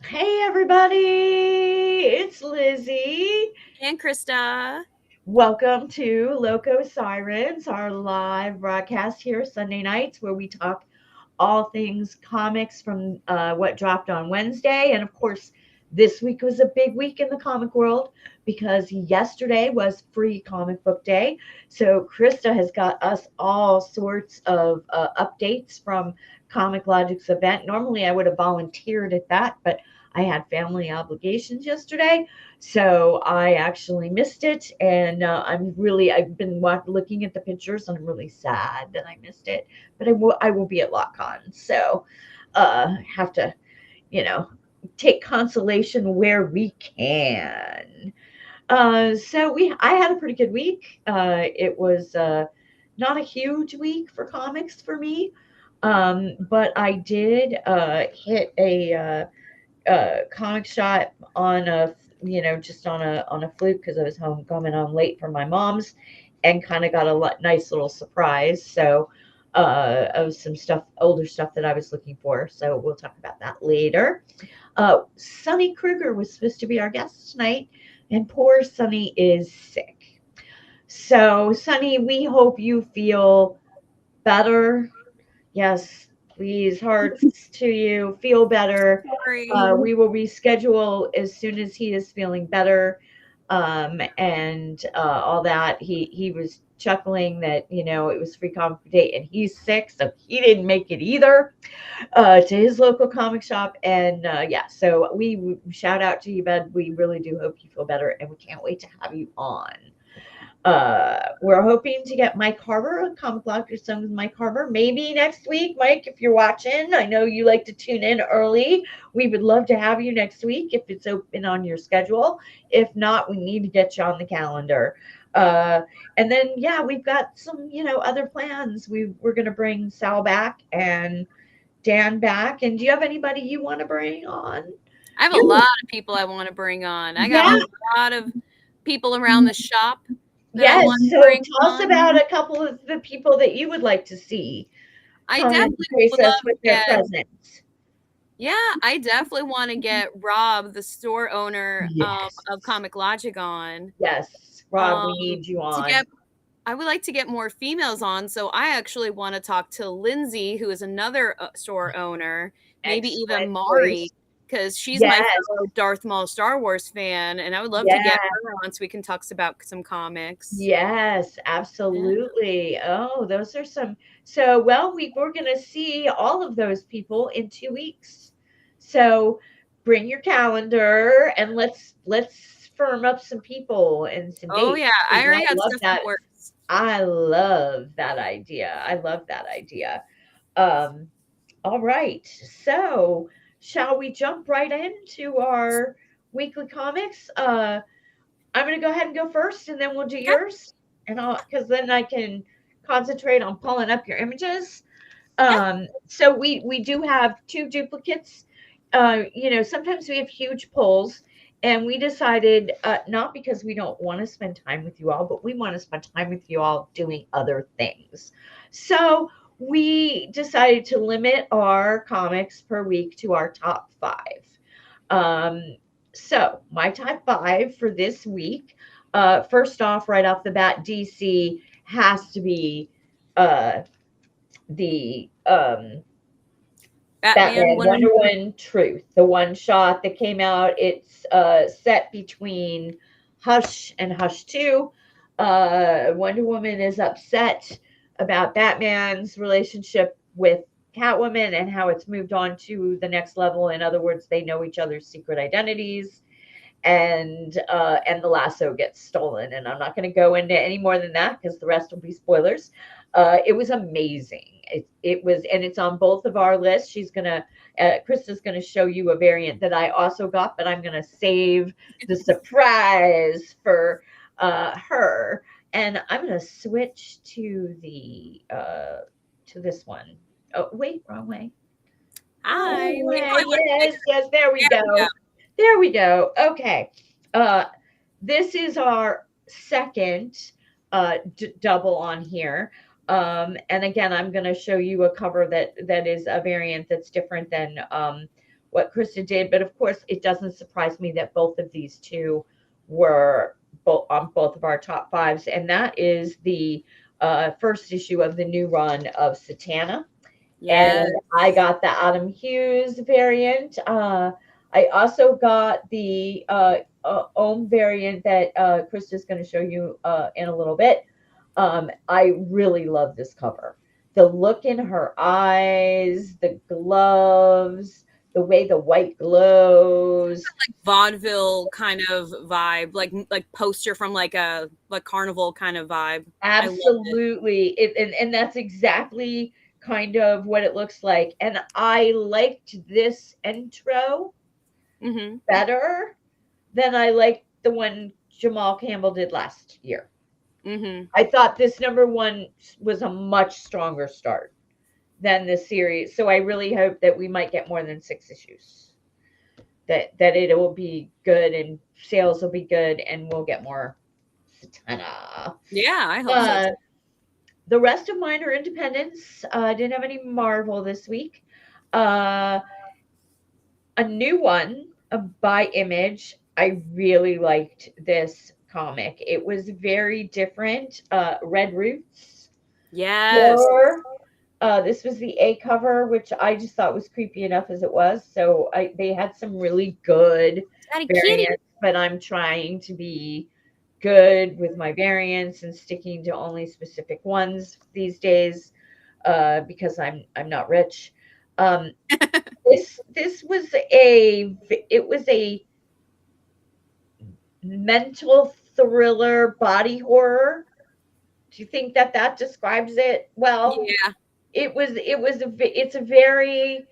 Hey everybody, it's Lizzie. And Krista. Welcome to Loco Sirens, our live broadcast here Sunday nights where we talk all things comics from what dropped on Wednesday. And of course, this week was a big week in the comic world because yesterday was Free Comic Book Day. So Krista has got us all sorts of updates from Comic Logic's event. Normally, I would have volunteered at that, but I had family obligations yesterday, so I actually missed it. And I've been looking at the pictures, and I'm really sad that I missed it, but I will be at LotCon. So have to, you know, take consolation where we can. I had a pretty good week. It was not a huge week for comics for me. But I did hit a comic shop on a just on a fluke because I was home coming home late from my mom's, and kind of got a nice little surprise. So of some stuff, older stuff that I was looking for. So we'll talk about that later. Sunny Kruger was supposed to be our guest tonight, and poor Sunny is sick. So Sunny, we hope you feel better. Yes, please, hearts to you. Feel better. Sorry. We will reschedule as soon as he is feeling better, and all that. He was chuckling that it was free comic book day, and he's sick, so he didn't make it either to his local comic shop. And yeah, so we shout out to you, bud. We really do hope you feel better, and we can't wait to have you on. We're hoping to get Mike Harbor, a comic blog or some with Mike Harbor, maybe next week. Mike, if you're watching, I know you like to tune in early. We would love to have you next week if it's open on your schedule. If not, we need to get you on the calendar. Uh, and then, yeah, we've got some, other plans. We're going to bring Sal back and Dan back. And do you have anybody you want to bring on? I have a lot of people I want to bring on. I got Yeah. a lot of people around the shop that I Yes. want to So bring tell us on. about a couple of the people that you would like to see I come and definitely grace would us love to with their get, presence. yeah, I definitely want to get Rob, the store owner Yes. of Comic Logic, on. Yes. Rob, Um, we need you to on. get, I would like to get more females on. So I actually want to talk to Lindsay, who is another store owner, maybe even Excellent Mari, choice. because she's my Yes. fellow Darth Maul Star Wars fan, and I would love to get Yes. her on so we can talk about some comics. Yes, Yeah. absolutely. Oh, those are some. So, well, we're going to see all of those people in 2 weeks. So, bring your calendar and let's firm up some people and some Oh yeah, dates. I 'Cause already I got love stuff in the that. works. I love that idea. I love that idea. Um, all right. So, shall we jump right into our weekly comics? I'm going to go ahead and go first, and then we'll do Okay. yours. And because then I can concentrate on pulling up your images. Yeah. So we do have two duplicates. Sometimes we have huge pulls, and we decided not because we don't want to spend time with you all, but we want to spend time with you all doing other things. So we decided to limit our comics per week to our top five. Um, so my top five for this week. First off, right off the bat, DC has to be uh, the Batman Batman Wonder Wonder Woman Truth, the one shot that came out. It's set between Hush and Hush 2. Wonder Woman is upset about Batman's relationship with Catwoman and how it's moved on to the next level. In other words, they know each other's secret identities, and the lasso gets stolen. And I'm not going to go into any more than that because the rest will be spoilers. It was amazing. It was, and it's on both of our lists. Krista's gonna show you a variant that I also got, but I'm gonna save the surprise for her. And I'm gonna switch to this one. Oh wait, wrong way. Hi. Wrong We way. probably want to fix Yes, yes, there we There we go. go. There we go. Okay. Uh, this is our second double on here. And again, I'm going to show you a cover that is a variant that's different than what Krista did. But of course, it doesn't surprise me that both of these two were both on both of our top fives, and that is the first issue of the new run of Satana. Yeah. And I got the Adam Hughes variant. I also got the Ohm variant that Krista's going to show you in a little bit. I really love this cover. The look in her eyes, the gloves, the way the white glows. Vaudeville kind of vibe, like poster from like a carnival kind of vibe. I love it. Absolutely. And that's exactly kind of what it looks like. And I liked this intro Mm-hmm. better than I liked the one Jamal Campbell did last year. Mm-hmm. I thought this number one was a much stronger start than the series. So I really hope that we might get more than 6 issues. That it will be good and sales will be good and we'll get more Satana. Yeah, I hope so. The rest of mine are independents. I didn't have any Marvel this week. A new one by Image. I really liked this comic. It was very different. Red Roots. Yes. Or this was the A cover, which I just thought was creepy enough as it was. So they had some really good Daddy Kitty. variants, but I'm trying to be good with my variants and sticking to only specific ones these days because I'm not rich. This was a mental thriller body horror. Do you think that describes it well? Yeah. It's a very,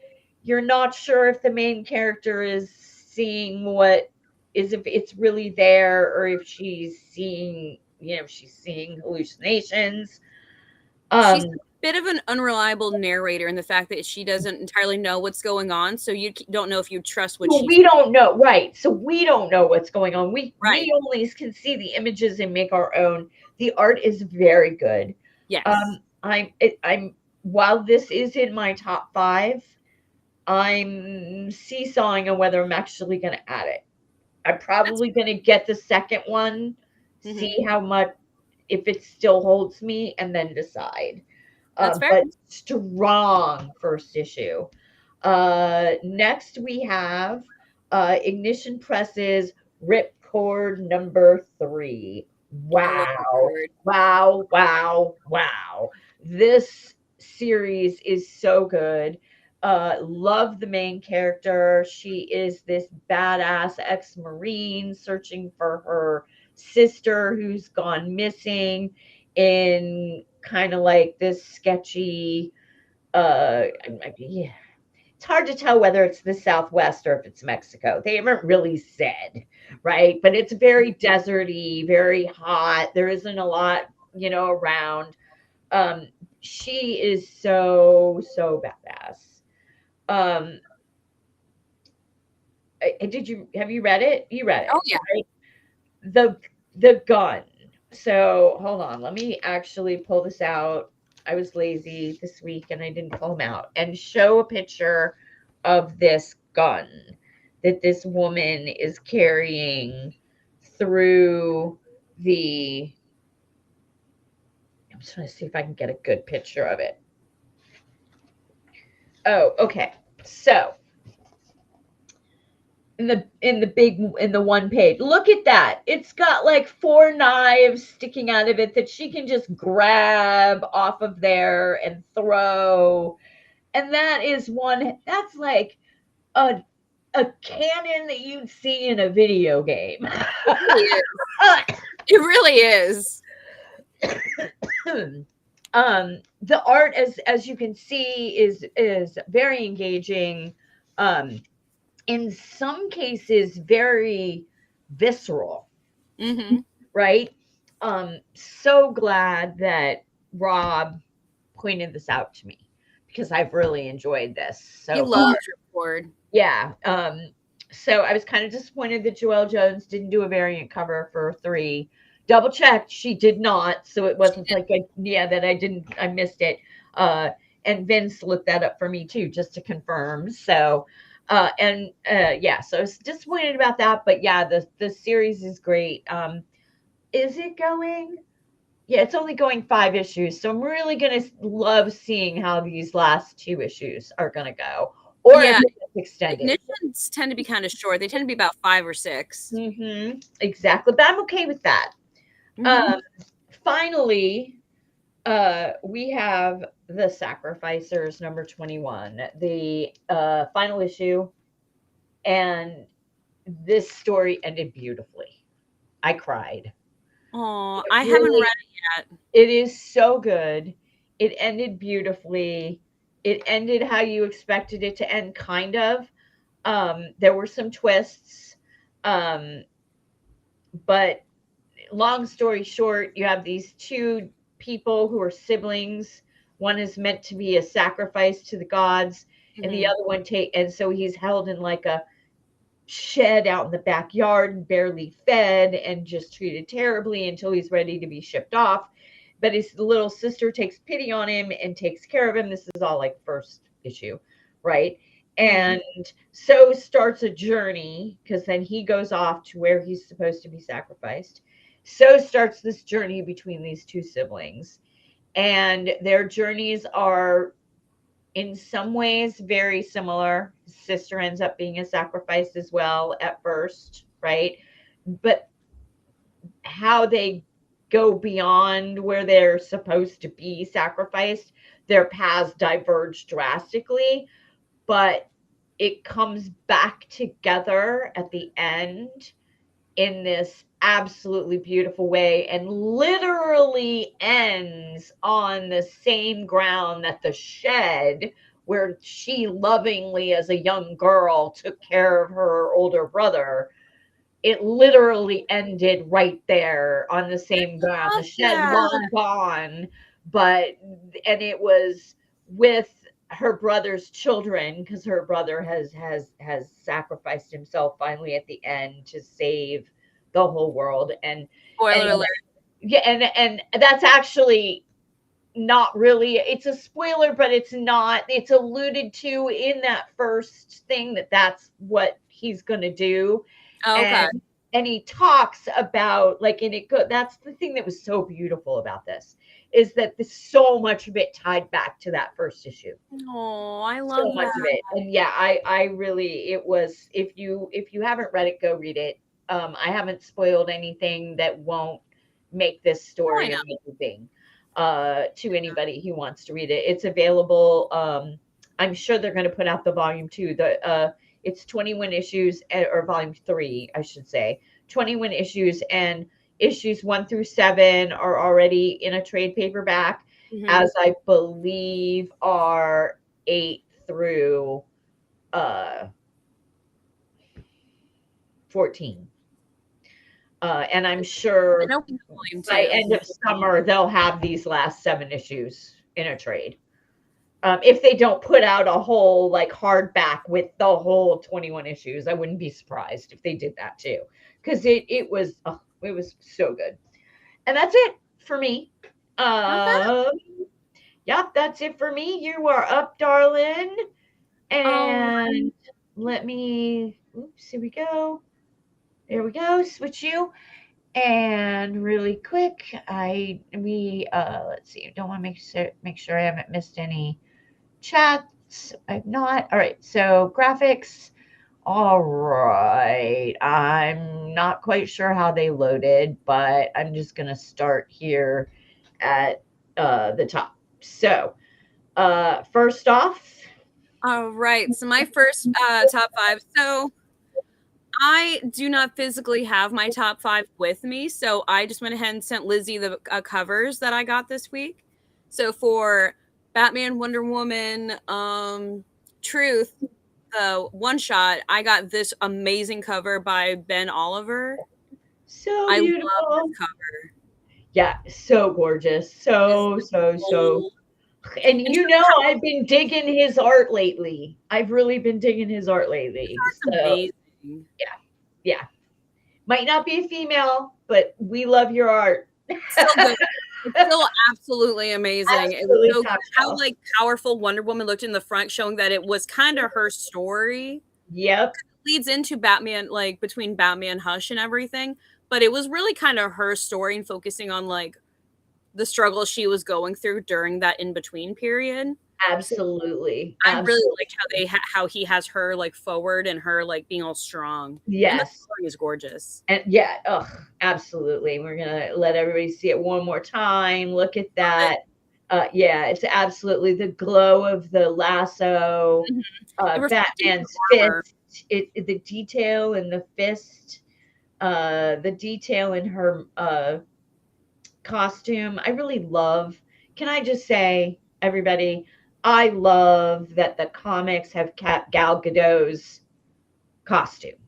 you're not sure if the main character is seeing what is, if it's really there or if she's seeing, she's seeing hallucinations. She's a bit of an unreliable narrator in the fact that she doesn't entirely know what's going on, so you don't know if you trust what she's. We don't know, right? So we don't know what's going on. We only can see the images and make our own. The art is very good. Yes. I'm while this is in my top 5, I'm seesawing on whether I'm actually going to add it. I'm probably going to get the second one, see how much, if it still holds me, and then decide. That's fair. But strong first issue. Next we have Ignition Press's Ripcord number 3. Wow. This series is so good. Love the main character. She is this badass ex-Marine searching for her sister who's gone missing in kind of like this sketchy, it's hard to tell whether it's the Southwest or if it's Mexico. They haven't really said, right? But it's very deserty, very hot. There isn't a lot, around. She is so badass. Have you read it? You read it. Oh yeah. Right? The gun. So hold on, let me actually pull this out. I was lazy this week and I didn't pull them out and show a picture of this gun that this woman is carrying through the. I'm just trying to see if I can get a good picture of it. Oh, okay. So in the one page, look at that. It's got like 4 knives sticking out of it that she can just grab off of there and throw. And that's like a cannon that you'd see in a video game. It really is. The art, as you can see, is very engaging. In some cases, very visceral. Right? So glad that Rob pointed this out to me because I've really enjoyed this. So you love Ripcord. Yeah. So I was kind of disappointed that Joelle Jones didn't do a variant cover for 3. Double checked, she did not. So it wasn't like that I missed it. And Vince looked that up for me too, just to confirm. So Yeah, so I was disappointed about that, but yeah, the series is great. Is it going? Yeah, it's only going 5 issues, so I'm really gonna love seeing how these last 2 issues are gonna go, or if Yeah, it gets extended. ignitions tend to be kind of short. They tend to be about 5 or 6. Exactly, but I'm okay with that. Hmm. Um, Finally, we have the Sacrificers number 21, the final issue, and this story ended beautifully. I cried. Oh, It I haven't read really, it yet. it is so good. It ended beautifully. It ended how you expected it to end, kind of. There were some twists, um, but long story short, you have these two people who are siblings. One is meant to be a sacrifice to the gods, and the Hmm. other one take. And so he's held in like a shed out in the backyard and barely fed and just treated terribly until he's ready to be shipped off. But his little sister takes pity on him and takes care of him. This is all like first issue, right? Hmm. And so starts a journey because then he goes off to where he's supposed to be sacrificed. So starts this journey between these two siblings. And their journeys are in some ways very similar. His sister ends up being a sacrifice as well at first, right? But how they go beyond where they're supposed to be sacrificed, their paths diverge drastically, but it comes back together at the end in this absolutely beautiful way and literally ends on the same ground that the shed where she lovingly as a young girl took care of her older brother. It literally ended right there on the same ground, the Love shed that. long gone, but and it was with her brother's children because her brother has sacrificed himself finally at the end to save the whole world. And Spoiler anyway, alert. yeah, and that's actually not really, it's a spoiler, but it's not, it's alluded to in that first thing that that's what he's going to do. Oh, okay. And he talks about like, and it go, that's the thing that was so beautiful about this, is that there's so much of it tied back to that first issue, Oh, I so love much that. of it. And yeah, I really, it was, if you haven't read it, go read it. I haven't spoiled anything that won't make this Oh, I story know. amazing to anybody who wants to read it. It's available. I'm sure they're going to put out the volume 2. It's 21 issues, or volume 3 I should say, 21 issues, and issues 1 through 7 are already in a trade paperback, Hmm. as I believe are 8 through uh 14. And I'm I sure know we have volume by 2. end of summer they'll have these last 7 issues in a trade. If they don't put out a whole like hardback with the whole 21 issues, I wouldn't be surprised if they did that too, because it was so good. And that's it for me. Okay. Um, yep, that's it for me. You are up, darling. All right. And let me, oops, here we go. There we go. Switch you. And really quick, let's see. Don't want to make sure I haven't missed any chats. I've not. All right. So graphics. All right. I'm not quite sure how they loaded, but I'm just gonna start here at the top. So first off, All right. So my first top 5. So I do not physically have my top 5 with me, so I just went ahead and sent Lizzie the covers that I got this week. So for Batman, Wonder Woman, Truth, the one shot, I got this amazing cover by Ben Oliver. so I love this beautiful. cover. Yeah, so gorgeous. It's So. gold. And And you just know, I've been digging his art lately. I've really been digging his art lately. So, amazing. yeah, yeah. Might not be a female, but we love your art. Still good. It's still absolutely amazing. It was Absolutely so good top how shelf. like powerful Wonder Woman looked in the front, showing that it was kind of her story. Yep. Leads into Batman, like between Batman Hush and everything, but it was really kind of her story and focusing on like the struggle she was going through during that in between period. Absolutely. I really Absolutely. liked how he has her like forward and her like being all strong. And the Yes. story is gorgeous. And yeah, absolutely. We're gonna let everybody see it one more time. Look at that. Yeah, it's absolutely the glow of the lasso, The reflecting of Batman's the armor. fist, the detail in the fist, the detail in her costume. I really love. Can I just say, everybody, I love that the comics have kept Gal Gadot's costume.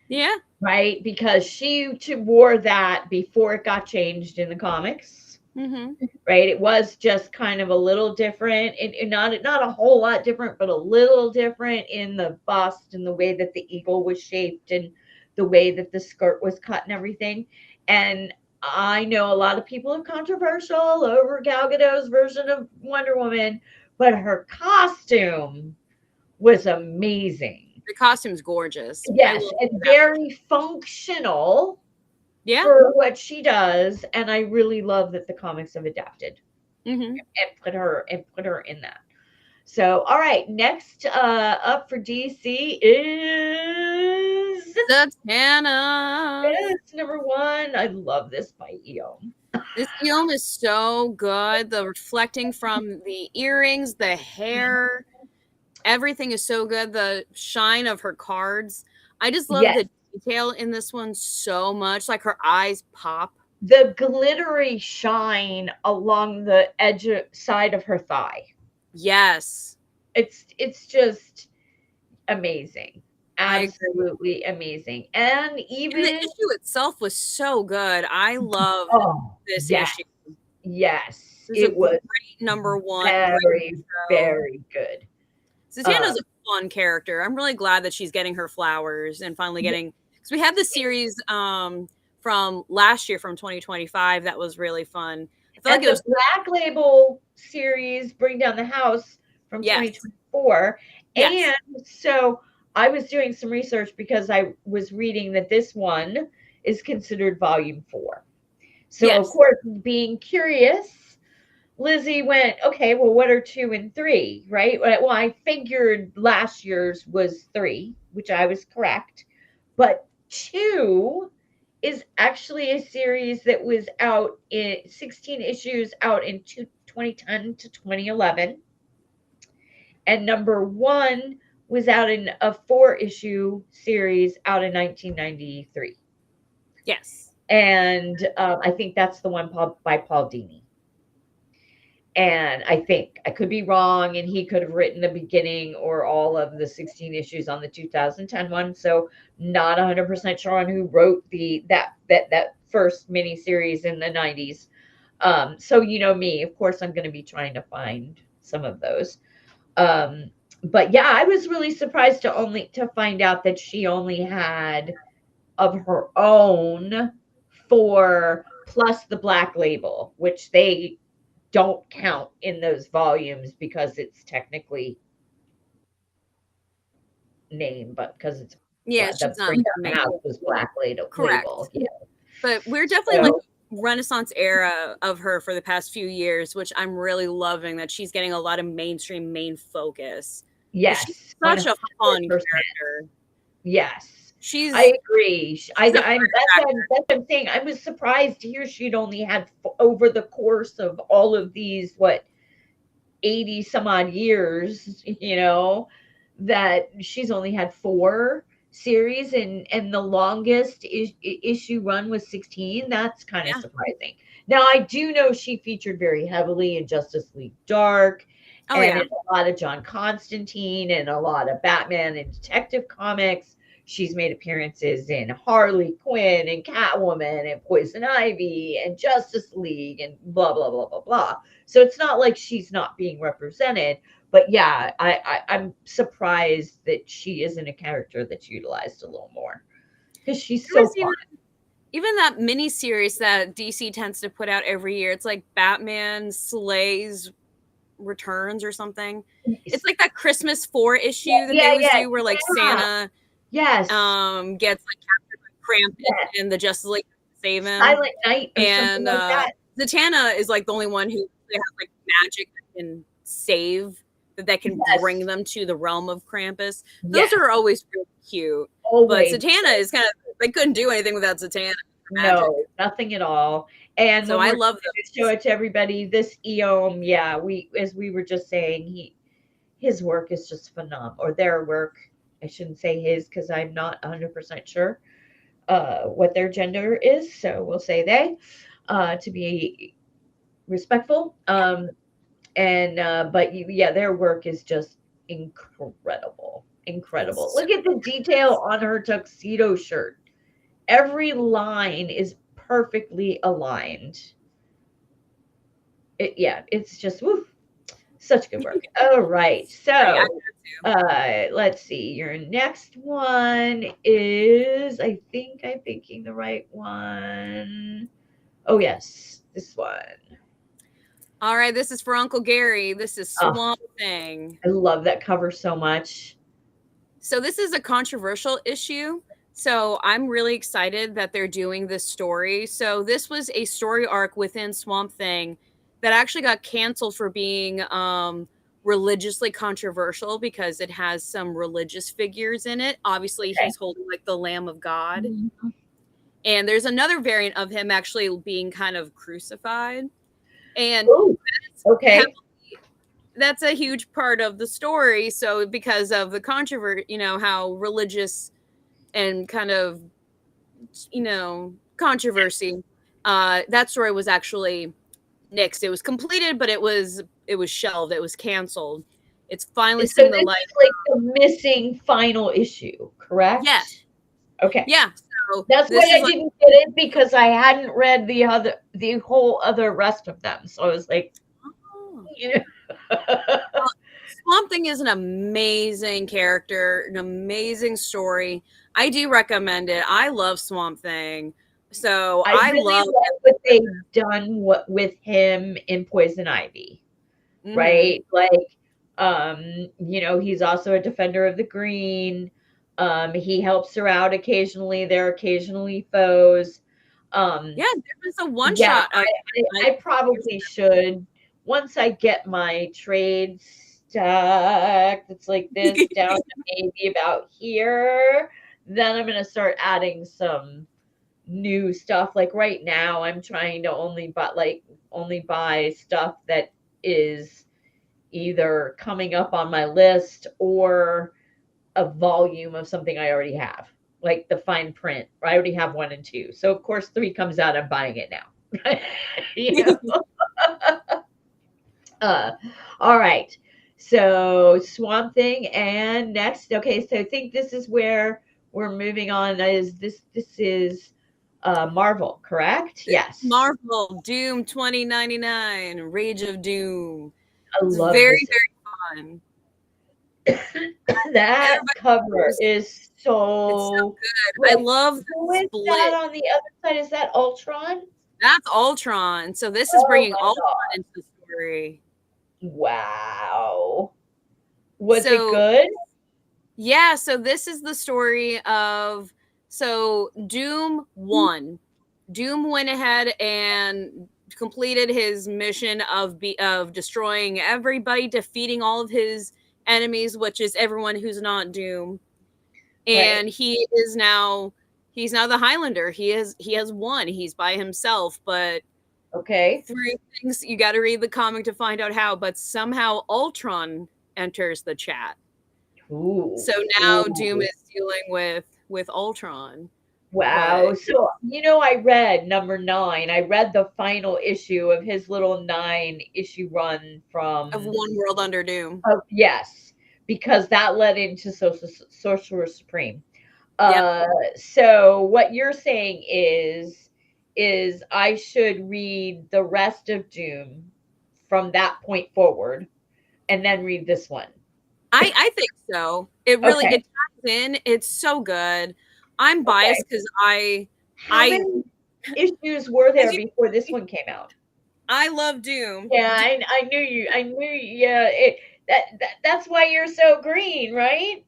Yeah. Right? Because she wore that before it got changed in the comics. Mm-hmm. Right? It was just kind of a little different, and not a whole lot different, but a little different in the bust and the way that the eagle was shaped and the way that the skirt was cut and everything. And I know a lot of people are controversial over Gal Gadot's version of Wonder Woman, but her costume was amazing. The costume's gorgeous. Yes, and very functional for what she does, and I really love that the comics have adapted and put her in that. So, all right, next up for DC is Zatanna. Yes, number one. I love this by Eom. This Eom is so good. The reflecting from the earrings, the hair, everything is so good. The shine of her cards. I just love Yes. the detail in this one so much. Like her eyes pop. The glittery shine along the side of her thigh. Yes. It's just amazing. Absolutely amazing. And even the issue itself was so good. I love this issue. Yes. It was a great number one. Very good. Zatanna's a fun character. I'm really glad that she's getting her flowers and finally getting, because we had the series from last year, from 2025, that was really fun. I feel like it was Black Label series, Bring Down the House, from 2024. Yes. And so I was doing some research because I was reading that this one is considered volume 4. So of course, being curious, Lizzie went, okay, well, what are 2 and 3, right? Well, I figured last year's was 3, which I was correct. But 2 is actually a series that was out in 16 issues out in 2010 to 2011. And number 1 was out in a 4-issue series out in 1993. Yes. And I think that's the one by Paul Dini. And I think I could be wrong, and he could have written the beginning or all of the 16 issues on the 2010 one. So not 100% sure on who wrote that first miniseries in the 90s. So you know me, of course, I'm going to be trying to find some of those. But yeah, I was really surprised to find out that she only had of her own 4 plus the Black Label, which they don't count in those volumes because it's technically name, but because it's she's not the house was Black Label. Correct. Yeah. But we're definitely like Renaissance era of her for the past few years, which I'm really loving that she's getting a lot of mainstream main focus. Yes. She's such a fun character. Yes. I agree. That's what I'm saying. I was surprised to hear she'd only had over the course of all of these 80 some odd years, that she's only had 4 series and the longest issue run was 16. That's kind of surprising. Now I do know she featured very heavily in Justice League Dark and in a lot of John Constantine and a lot of Batman and Detective Comics. She's made appearances in Harley Quinn and Catwoman and Poison Ivy and Justice League and blah, blah, blah, blah, blah. So it's not like she's not being represented. But yeah, I'm surprised that she isn't a character that's utilized a little more because she's so fun. Even that mini series that DC tends to put out every year, it's like Batman slays Returns or something. It's like that Christmas 4 issue that they Yeah, always yeah, do where like yeah. Santa Yes. gets like captured by Krampus and the Justice League save him. Silent Night or And something like that. Zatanna is like the only one who has like magic that can save, that can Yes. bring them to the realm of Krampus. Yes. Those are always really cute. Always. But Zatanna is kind of, they couldn't do anything without Zatanna. No, nothing at all. And So I love to show it to everybody. This Eom, yeah, as we were just saying, his work is just phenomenal, or their work. I shouldn't say his because I'm not 100% sure what their gender is, so we'll say they to be respectful. But their work is just incredible. Look at the detail on her tuxedo shirt. Every line is perfectly aligned. It's just such good work. All right, so let's see. Your next one is, I think I'm thinking the right one. Oh yes, this one. All right, this is for Uncle Gary. This is Swamp Thing. I love that cover so much. So this is a controversial issue. So I'm really excited that they're doing this story. So this was a story arc within Swamp Thing that actually got canceled for being religiously controversial because it has some religious figures in it. Obviously, he's holding like the Lamb of God. Mm-hmm. And there's another variant of him actually being kind of crucified. And that's a huge part of the story. So because of the controversy, how religious and kind of, controversy, that story was actually nixed. It was completed, but it was shelved. It was canceled. It's finally seen the light. It's like the missing final issue, correct? Yes. Okay. Yeah. So that's why I didn't get it, because I hadn't read the whole other rest of them. So I was like, Swamp Thing is an amazing character, an amazing story. I do recommend it. I love Swamp Thing. So I really love what they've done with him in Poison Ivy, right? Like, he's also a defender of the green. He helps her out occasionally. They're occasionally foes. There was a one shot. I probably should, once I get my trade stack that's like this down to maybe about here, then I'm going to start adding some new stuff. Like right now I'm trying to only buy stuff that is either coming up on my list or a volume of something I already have, like the fine print. I already have 1 and 2, so of course 3 comes out, I'm buying it now. All right, so Swamp Thing. And next, okay, so I think this is where we're moving on. This is Marvel, correct? Yes. Marvel Doom 2099 Rage of Doom. I love very fun. That cover is so good. I love the split. That on the other side, is that Ultron? That's Ultron. So this is bringing Ultron into the story. Wow. Was it good? Yeah, so this is the story of, so Doom won. Doom went ahead and completed his mission of destroying everybody, defeating all of his enemies, which is everyone who's not Doom. And he's now the Highlander. He has won. He's by himself, but through things, you got to read the comic to find out how, but somehow Ultron enters the chat. Ooh. So now Doom is dealing with Ultron. Wow. So, I read number 9. I read the final issue of his little 9-issue run of One World Under Doom. Yes, because that led into Sorcerer Supreme. So what you're saying is I should read the rest of Doom from that point forward and then read this one. I think so. It really it ties in. It's so good. I'm biased because How many issues were there before this one came out? I love Doom. Yeah, I knew you. I knew you. Yeah, that's why you're so green, right?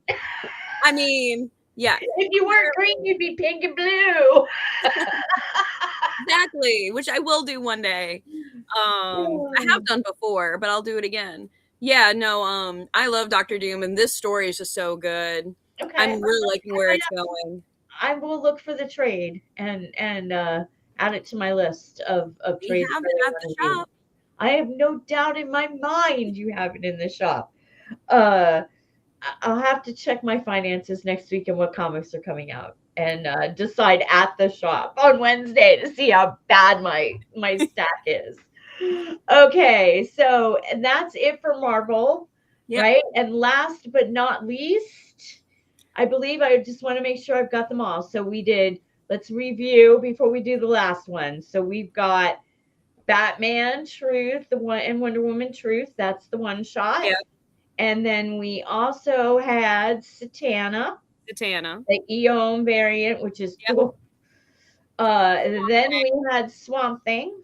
I mean, yeah, If you weren't green, you'd be pink and blue. exactly, which I will do one day. I have done before, but I'll do it again. Yeah, no, I love Doctor Doom, and this story is just so good. Okay, I'm really liking where it's going. I will look for the trade and add it to my list of We trades have that it I at the want to do. shop. I have no doubt in my mind you have it in the shop. Uh, I'll have to check my finances next week and what comics are coming out, and decide at the shop on Wednesday to see how bad my stack is. Okay, so and that's it for Marvel, Yep. right? And last but not least, I believe I just want to make sure I've got them all. So we did, let's review before we do the last one. So we've got Batman Truth, the one, and Wonder Woman Truth. That's the one shot. Yep. And then we also had Satana, Satana. the Eon variant, which is Yep. cool. Then we had Swamp Thing.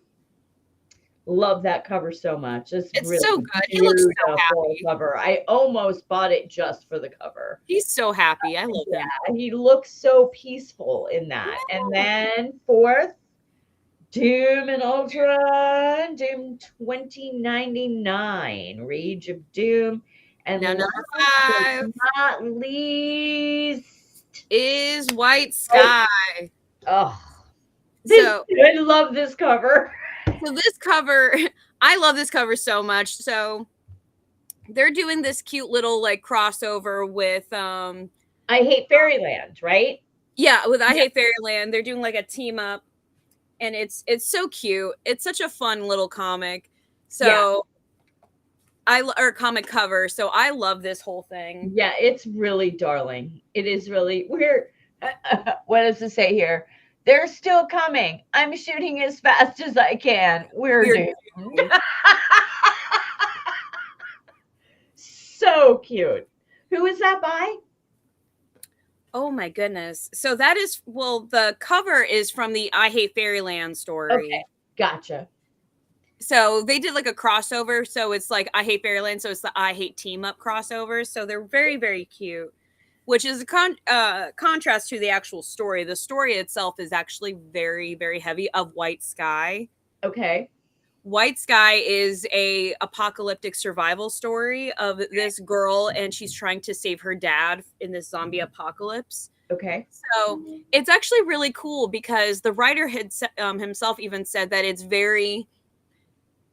Love that cover so much. It's really so good. He looks so happy. cover. I almost bought it just for the cover. He's so happy. I love him. He looks so peaceful in that. Yeah. And then fourth, Doom and Ultron, Doom 2099, Rage of Doom. And now number last 5 but not least is White Sky. Oh, So I love this cover. So this cover, I love this cover so much. So they're doing this cute little like crossover with I Hate Fairyland, right? Yeah, with I Hate Fairyland. They're doing like a team up, and it's so cute. It's such a fun little comic. So or comic cover. So I love this whole thing. Yeah, it's really darling. It is really we're what does it say here? They're still coming. I'm shooting as fast as I can. We're doomed. So cute. Who is that by? Oh my goodness. So that is, well, the cover is from the I Hate Fairyland story. Okay, gotcha. So they did like a crossover. So it's like I Hate Fairyland. So it's the I Hate Team Up crossover. So they're very, very cute, which is a contrast to the actual story. The story itself is actually very, very heavy of White Sky. Okay. White Sky is a apocalyptic survival story of this girl, and she's trying to save her dad in this zombie apocalypse. Okay. So it's actually really cool because the writer had himself even said that it's very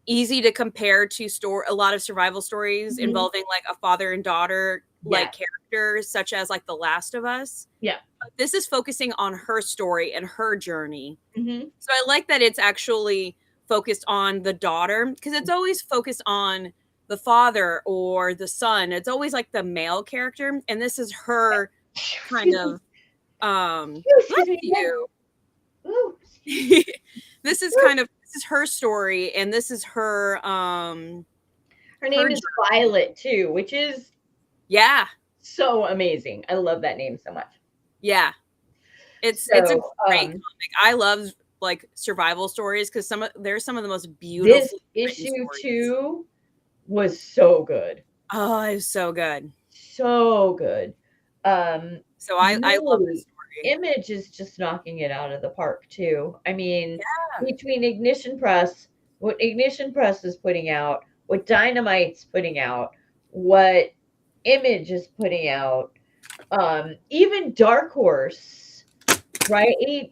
easy to compare to a lot of survival stories involving like a father and daughter like characters, such as like The Last of Us. Yeah. But this is focusing on her story and her journey. Mm-hmm. So I like that it's actually focused on the daughter, because it's always focused on the father or the son. It's always like the male character, and this is her kind of this is her story, and this is her her name is Violet too, which is so amazing. I love that name so much. Yeah, it's a great comic. I love like survival stories because there's some of the most beautiful. This issue 2 was so good. Oh, it was so good. So good. So I love this story. Image is just knocking it out of the park too. I mean, between Ignition Press, what Ignition Press is putting out, what Dynamite's putting out, what Image is putting out, even Dark Horse, right?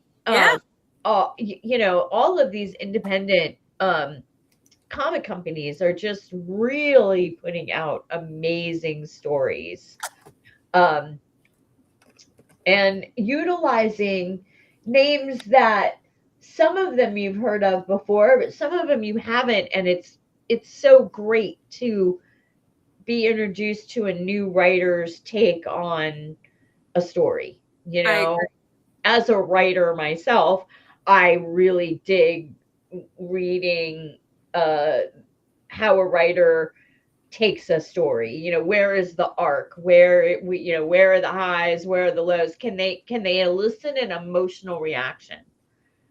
You know, all of these independent comic companies are just really putting out amazing stories. And utilizing names that some of them you've heard of before, but some of them you haven't. And it's so great to be introduced to a new writer's take on a story. You know, as a writer myself, I really dig reading how a writer takes a story. You know, where is the arc? Where are the highs? Where are the lows? Can they elicit an emotional reaction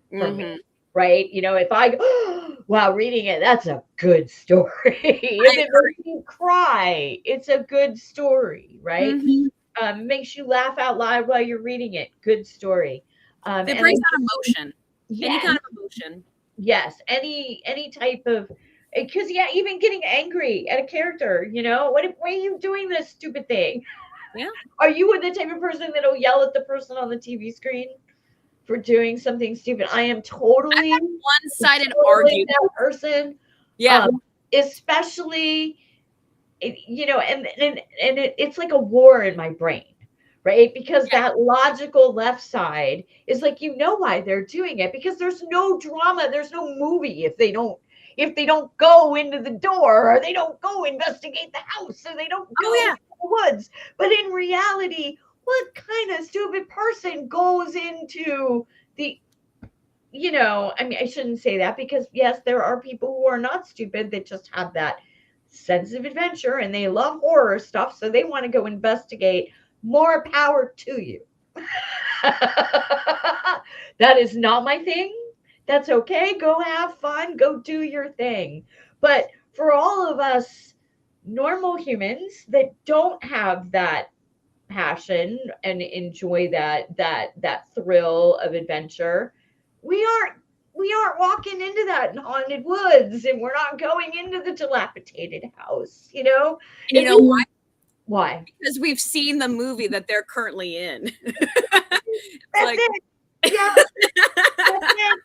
from me? right? You know, if I go, wow, reading it, that's a good story. If it makes you cry, it's a good story, right? Makes you laugh out loud while you're reading it. Good story. It brings out emotion. Yeah, Any kind of emotion. yes, any type of, because yeah, even getting angry at a character, you know, why are you doing this stupid thing? Yeah. Are you the type of person that'll yell at the person on the TV screen for doing something stupid? I am totally one-sided argument. That person. Yeah. Especially, you know, and it's like a war in my brain, right? Because that logical left side is like, you know why they're doing it, because there's no drama, there's no movie if they don't go into the door, or they don't go investigate the house, or they don't go into the woods. But in reality, what kind of stupid person goes into the, you know, I mean, I shouldn't say that, because yes, there are people who are not stupid that just have that sense of adventure and they love horror stuff, so they want to go investigate. More power to you. That is not my thing. That's okay. Go have fun. Go do your thing. But for all of us normal humans that don't have that passion and enjoy that thrill of adventure, we aren't walking into that in haunted woods, and we're not going into the dilapidated house, you know. You know why? Why? Because we've seen the movie that they're currently in. That's like, it. Yeah. That's it.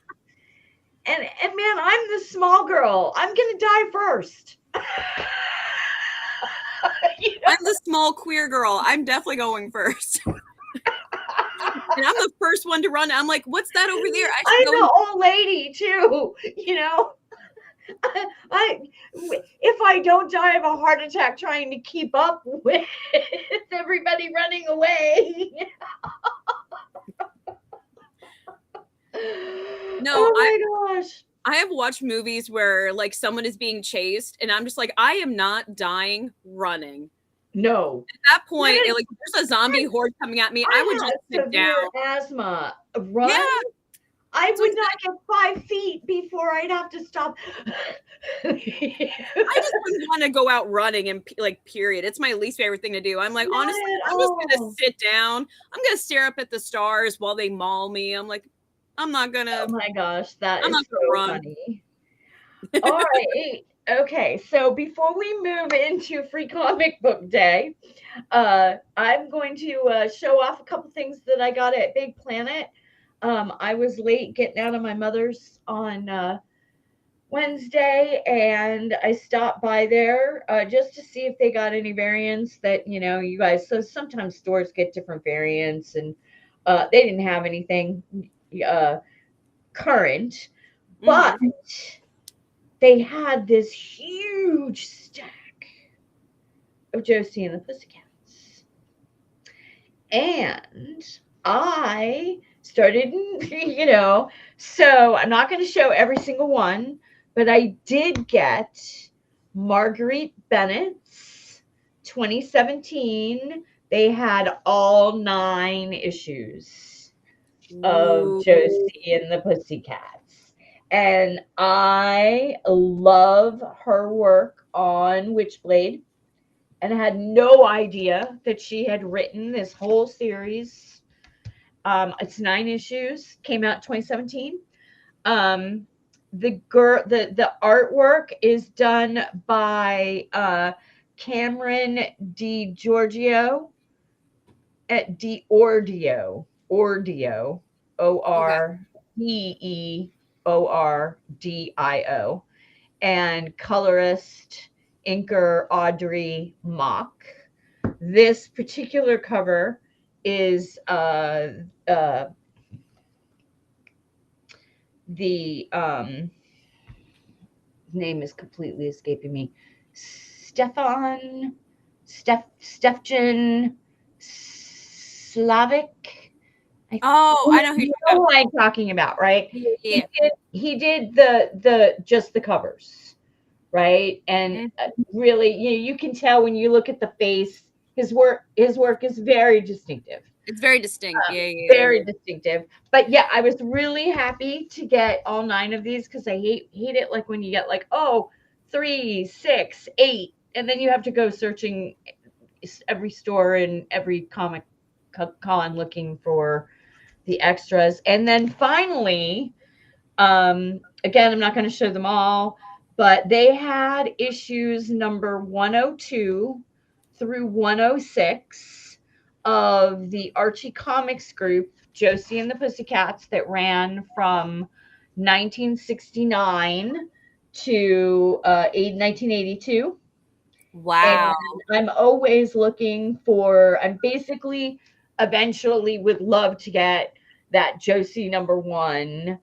And man, I'm the small girl. I'm gonna die first. You know? I'm the small queer girl. I'm definitely going first. And I'm the first one to run. I'm like, what's that over there? I'm the old lady too, you know. If I don't die of a heart attack trying to keep up with everybody running away. No, oh my gosh. I have watched movies where like someone is being chased and I'm just like, I am not dying running. No. At that point, like there's a zombie horde coming at me. I would just sit down. Asthma. Run? Yeah. I would not get 5 feet before I'd have to stop. I just wouldn't want to go out running and like period. It's my least favorite thing to do. I'm like, honestly, I'm just gonna sit down. I'm gonna stare up at the stars while they maul me. I'm like, I'm not gonna. Oh my gosh, that is so funny. All right. Okay, so before we move into Free Comic Book Day, I'm going to show off a couple things that I got at Big Planet. I was late getting out of my mother's on Wednesday, and I stopped by there just to see if they got any variants that, you know, you guys, so sometimes stores get different variants, and they didn't have anything current, but they had this huge stack of Josie and the Pussycats. And I started, you know, so I'm not going to show every single one, but I did get Marguerite Bennett's 2017. They had all 9 issues of Josie and the Pussycats. And I love her work on Witchblade, and I had no idea that she had written this whole series. It's 9 issues, came out 2017. The artwork is done by Cameron DiGiorgio at Ordio, Ordeordio, and colorist inker Audrey Mock. This particular cover is the name is completely escaping me. Stefan Slavic. I know who I'm talking about, right? Yeah. He did the just the covers, right? And really, you know, you can tell when you look at the face, His work is very distinctive. It's very distinct. Yeah, yeah. Very distinctive. But yeah, I was really happy to get all 9 of these because I hate it like when you get like, oh, 3, 6, 8, and then you have to go searching every store and every comic con looking for the extras. And then finally, again, I'm not going to show them all, but they had issues number 102 through 106 of the Archie Comics group, Josie and the Pussycats, that ran from 1969 to 1982. Wow. And I'm always looking for, I'm basically eventually would love to get that Josie number 1.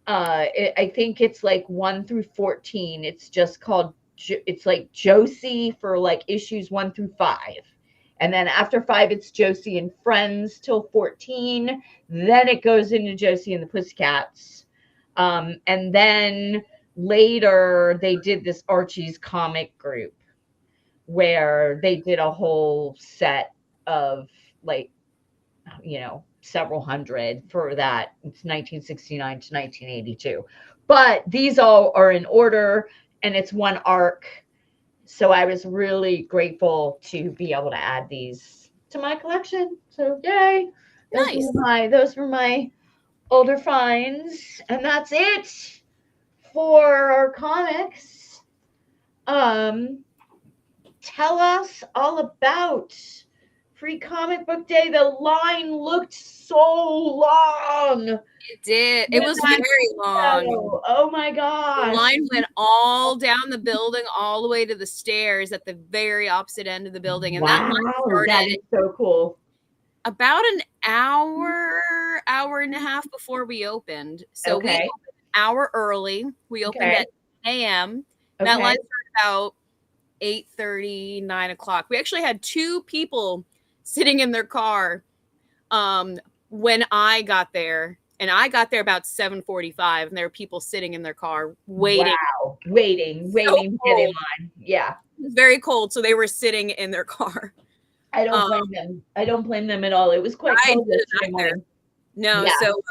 I think it's like 1 through 14. It's just called, it's like Josie for like issues 1 through 5. And then after 5, it's Josie and Friends till 14. Then it goes into Josie and the Pussycats. And then later they did this Archie's comic group where they did a whole set of like, several hundred for that. It's 1969 to 1982. But these all are in order and it's one arc. So I was really grateful to be able to add these to my collection. So yay. Those were my older finds. And that's it for our comics. Tell us all about Free Comic Book Day. The line looked so long. It did. It was very long. Oh my gosh. The line went all down the building, all the way to the stairs at the very opposite end of the building. And that line started, that is so cool. About an hour and a half before we opened. So we opened an hour early. We opened at 10 a.m. That line started about 8:30, 9 o'clock. We actually had 2 people sitting in their car when I got there. And I got there about 7:45, and there were people sitting in their car waiting. Wow. Waiting to get in line. Yeah. It was very cold, so they were sitting in their car. I don't blame them. I don't blame them at all. It was quite cold yesterday morning. No, yeah. So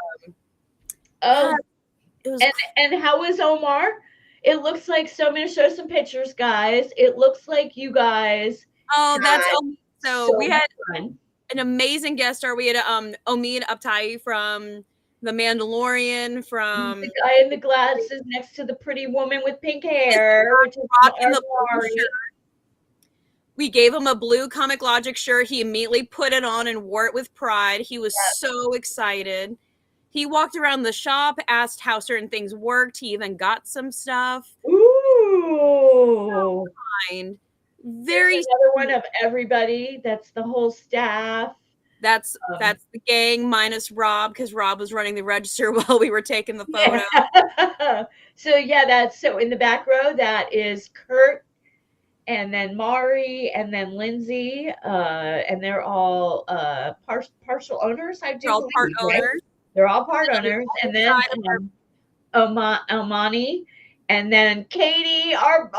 it was and how was Omar? It looks like, so I'm going to show some pictures, guys. It looks like you guys. So we had an amazing guest star. We had Omid Abtahi from The Mandalorian, from the guy in the glasses next to the pretty woman with pink hair. We gave him a blue Comic Logic shirt. He immediately put it on and wore it with pride. He was so excited. He walked around the shop, asked how certain things worked. He even got some stuff. Ooh. So kind. There's another one of everybody. That's the whole staff. That's the gang minus Rob, because Rob was running the register while we were taking the photo. Yeah. So in the back row, that is Kurt, and then Mari, and then Lindsay, and they're all partial owners. They're all part owners. They're all part owners, and then Omani, and then Katie, our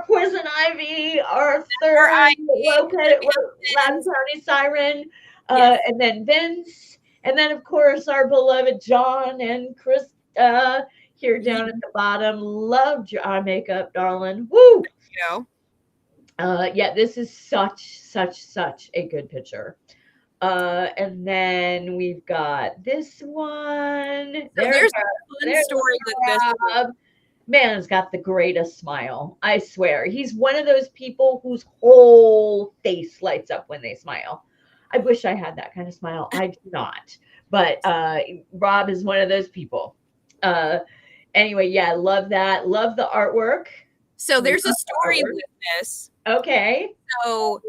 Poison Ivy, our third Latin Party Siren, and then Vince, and then of course our beloved John and Krista here down at the bottom. Loved your eye makeup, darling. Woo! This is such a good picture. And then we've got this one. There's a fun story with this one. Man has got the greatest smile. I swear. He's one of those people whose whole face lights up when they smile. I wish I had that kind of smile. I do not. But Rob is one of those people. Anyway, love that. Love the artwork. So there's a story with this. Okay. So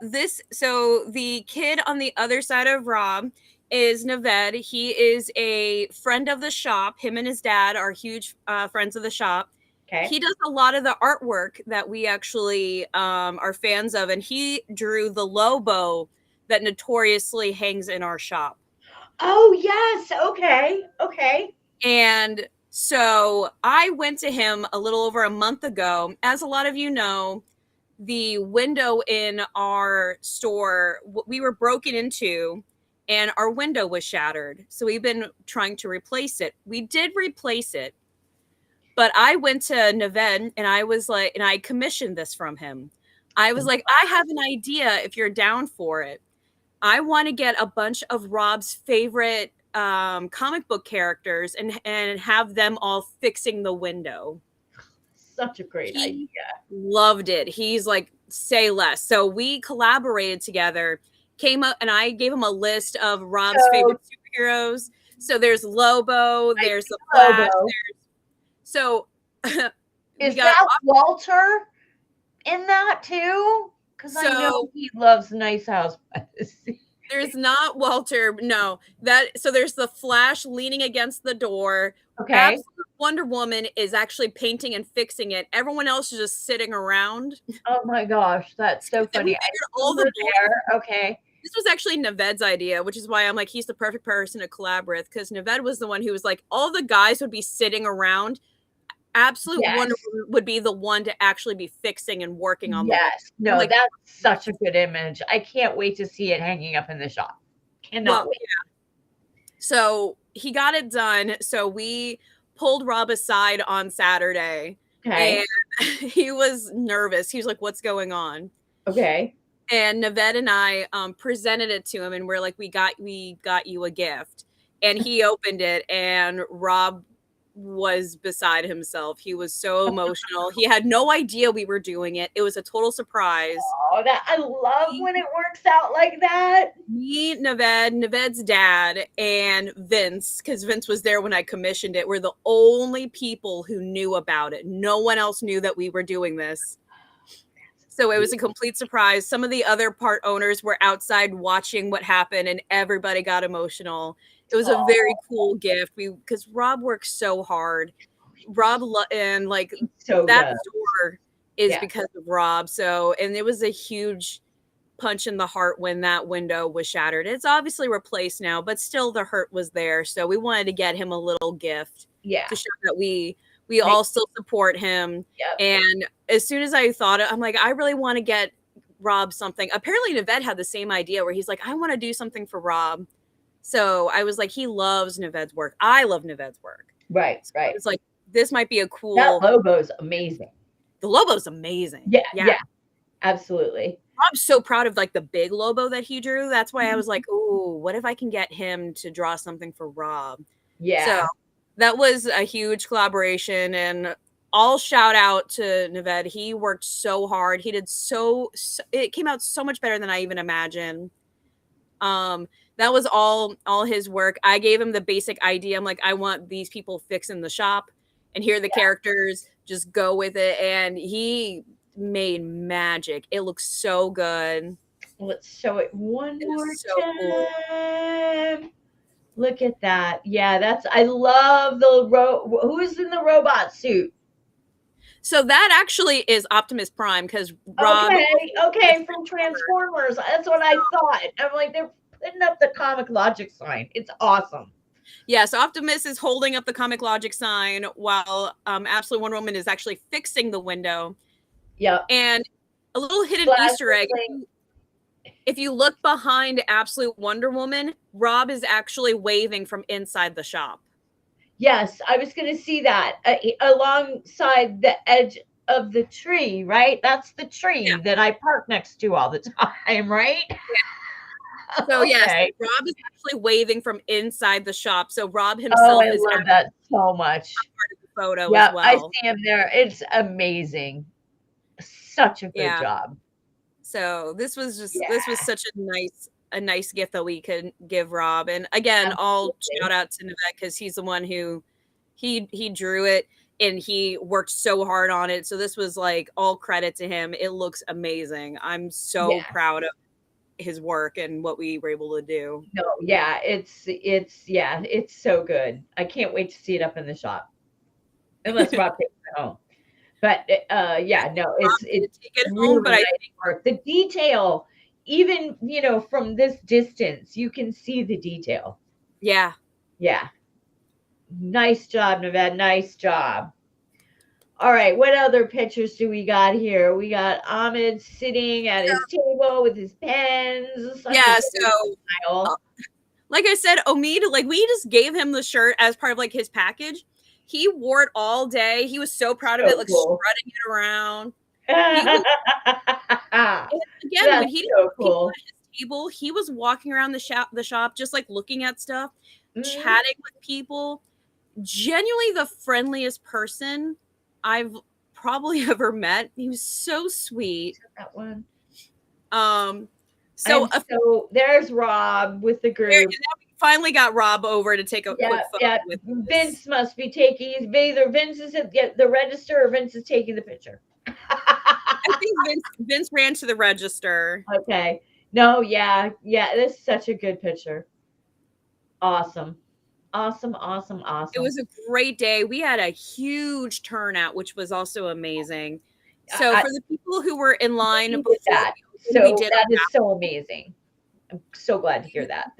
the kid on the other side of Rob is Naved. He is a friend of the shop. Him and his dad are huge friends of the shop. Okay. He does a lot of the artwork that we actually are fans of, and he drew the Lobo that notoriously hangs in our shop. Oh, yes. Okay. And so I went to him a little over a month ago. As a lot of you know, the window in our store, we were broken into and our window was shattered. So we've been trying to replace it. We did replace it, but I went to Naved and I was like, and I commissioned this from him. I was like, I have an idea if you're down for it. I want to get a bunch of Rob's favorite comic book characters and have them all fixing the window. Such a great idea. Loved it. He's like, say less. So we collaborated together, came up, and I gave him a list of Rob's favorite superheroes. So there's Lobo, there's the Flash. So is that Walter in that too? Because I know he loves Nice House by the Sea. There's not Walter. No, so there's the Flash leaning against the door. Okay. Absolute Wonder Woman is actually painting and fixing it. Everyone else is just sitting around. Oh my gosh, that's so funny. All the there. Okay. This was actually Naved's idea, which is why I'm like, he's the perfect person to collaborate with, because Naved was the one who was like, all the guys would be sitting around. Absolute Wonder Woman would be the one to actually be fixing and working on. Yes, no, like, that's such a good image. I can't wait to see it hanging up in the shop. Cannot wait. Yeah. So he got it done. So we pulled Rob aside on Saturday. Okay. And he was nervous. He was like, "What's going on?" Okay. And Naved and I presented it to him, and we're like, "We got you a gift." And he opened it, and Rob was beside himself. He was so emotional. He had no idea we were doing it. It was a total surprise. Oh, that I love when it works out like that. Me, Naved's dad, and Vince, because Vince was there when I commissioned it, were the only people who knew about it. No one else knew that we were doing this. So it was a complete surprise. Some of the other part owners were outside watching what happened, and everybody got emotional. It was a very cool gift. Because Rob works so hard. Rob and like so that good. store is because of Rob. So, and it was a huge punch in the heart when that window was shattered. It's obviously replaced now, but still the hurt was there. So we wanted to get him a little gift to show that we all still support him. Yep. And as soon as I thought it, I'm like, I really want to get Rob something. Apparently Naved had the same idea where he's like, I want to do something for Rob. So I was like, he loves Naved's work. I love Naved's work. Right, so right. It's like, this might be a cool. That logo's amazing. The logo's amazing. Yeah, absolutely. I'm so proud of like the big Lobo that he drew. That's why I was like, oh, what if I can get him to draw something for Rob? Yeah. So that was a huge collaboration, and all shout out to Naved. He worked so hard. He did so it came out so much better than I even imagined. That was all his work. I gave him the basic idea. I'm like, I want these people fixing the shop, and here are the characters. Just go with it. And he made magic. It looks so good. Let's show it one more time. Cool. Look at that. Yeah, I love the who's in the robot suit? So that actually is Optimus Prime, because Rob. Okay, from Transformers. That's what I thought. I'm like, they're putting up the Comic Logic sign. It's awesome. Yeah, so Optimus is holding up the Comic Logic sign while Absolute Wonder Woman is actually fixing the window. Yeah. And a little hidden Easter egg. If you look behind Absolute Wonder Woman, Rob is actually waving from inside the shop. Yes, I was going to see that alongside the edge of the tree, right? That's the tree that I park next to all the time, right? Yeah. So yes, Rob is actually waving from inside the shop. So Rob himself is love that so much. Part of the photo as well. I see him there. It's amazing. Such a good job. So this was such a nice gift that we could give Rob. And again, all shout out to Naved, because he's the one who he drew it and he worked so hard on it. So this was like all credit to him. It looks amazing. I'm so proud of his work and what we were able to do. No, it's so good. I can't wait to see it up in the shop. Unless Rob takes it home. But it's take it home, but I think the detail, even from this distance, you can see the detail. Yeah. Nice job, Naved. Nice job. All right, what other pictures do we got here? We got Ahmed sitting at his table with his pens. Such a Yeah, great so smile. like I said, Omid, like we just gave him the shirt as part of like his package. He wore it all day. He was so proud of it, So like cool. strutting it around. He was, again, when That's he didn't so have people cool. at his table, he was walking around the shop, just like looking at stuff, Mhm. chatting with people. Genuinely the friendliest person I've probably ever met. He was so sweet. That one. So There's Rob with the group. we finally got Rob over to take a quick photo with Vince must be taking either Vince is at the register or Vince is taking the picture. I think Vince ran to the register. Okay. No, yeah. This is such a good picture. Awesome. It was a great day. We had a huge turnout, which was also amazing. So for the people who were in line before that is so amazing. I'm so glad to hear that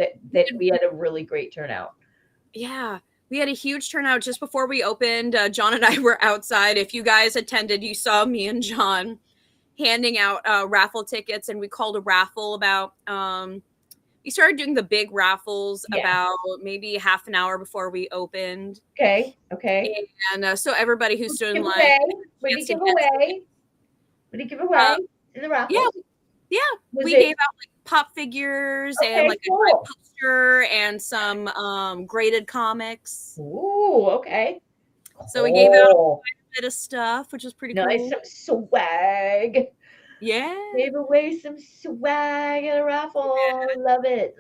we had a really great turnout. Yeah, we had a huge turnout just before we opened. John and I were outside. If you guys attended, you saw me and John handing out raffle tickets, and we called a raffle about we started doing the big raffles about maybe half an hour before we opened. Okay. And so everybody who stood in line. What did he give away? What did he give away in the raffle? Yeah. We gave out like pop figures and like a poster and some graded comics. Ooh, okay. So we gave out quite a bit of stuff, which was pretty cool. Nice, some swag. Yeah. Gave away some swag at a raffle. Love it.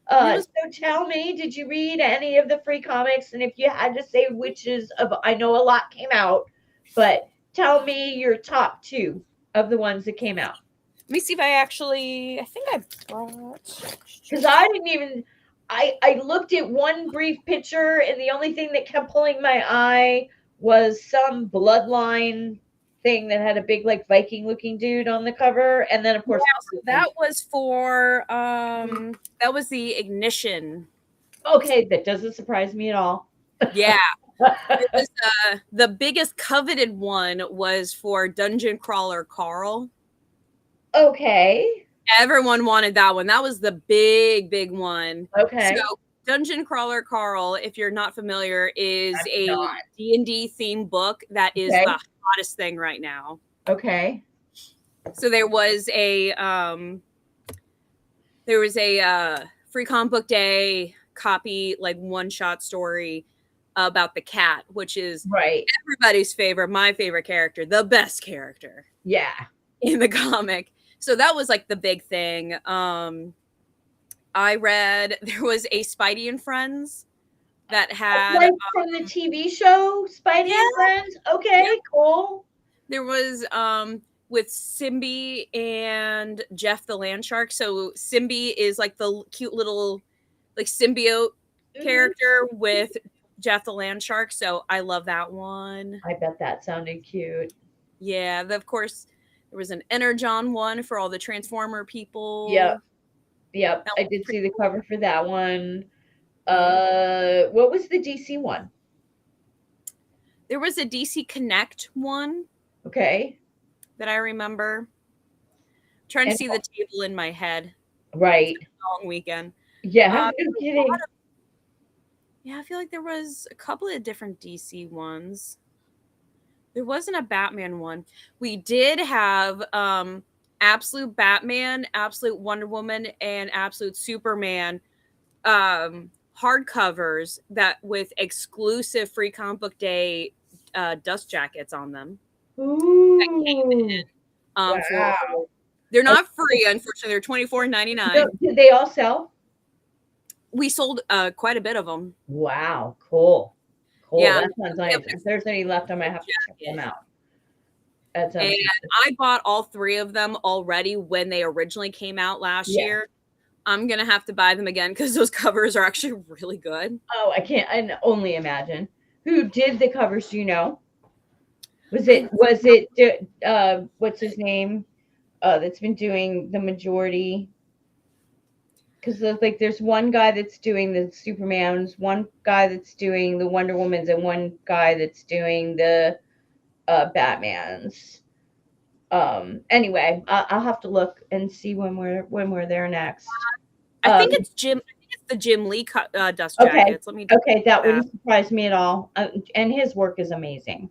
So tell me, did you read any of the free comics? And if you had to say I know a lot came out, but tell me your top 2 of the ones that came out. Let me see if I think I brought. Because I didn't even, I looked at one brief picture and the only thing that kept pulling my eye was some Bloodline thing that had a big like Viking looking dude on the cover. And then of course that was for that was the Ignition. Okay, that doesn't surprise me at all. Yeah. It was, the biggest coveted one was for Dungeon Crawler Carl. Okay. Everyone wanted that one. That was the big one. Okay. So Dungeon Crawler Carl, if you're not familiar, is a D&D themed book that is the hottest thing right now. Okay. So there was a free comic book day copy, like one-shot story about the cat, which is everybody's favorite, my favorite character, the best character. Yeah. In the comic. So that was like the big thing. I read there was a Spidey and Friends that had from the TV show Spidey and Friends. Okay, cool. There was with Simbi and Jeff the Land Shark. So Simbi is like the cute little like symbiote character with Jeff the Land Shark. So I love that one. I bet that sounded cute. Yeah, of course. There was an Energon one for all the Transformer people. Yep. I did see the cover for that one. What was the DC one? There was a DC Connect one. Okay. That I remember. I'm trying to see the table in my head. Right. It's a long weekend. Yeah. No kidding. I feel like there was a couple of different DC ones. There wasn't a Batman one. We did have Absolute Batman, Absolute Wonder Woman, and Absolute Superman hardcovers that with exclusive free comic book day dust jackets on them. Ooh. That came in, they're not free, unfortunately. They're $24.99. Did they all sell? We sold quite a bit of them. Wow, cool. Yeah, that sounds nice. If there's any left, I might have to check them out. And I bought all 3 of them already when they originally came out last year. I'm gonna have to buy them again because those covers are actually really good. Oh, I can only imagine. Who did the covers? Do you know? Was it what's his name? That's been doing the majority because there's one guy that's doing the Supermans, one guy that's doing the Wonder Womans, and one guy that's doing the Batmans. Anyway, I'll have to look and see when we're there next. I think it's the Jim Lee dust Okay. jackets. Let me Okay, that wouldn't surprise me at all. And his work is amazing.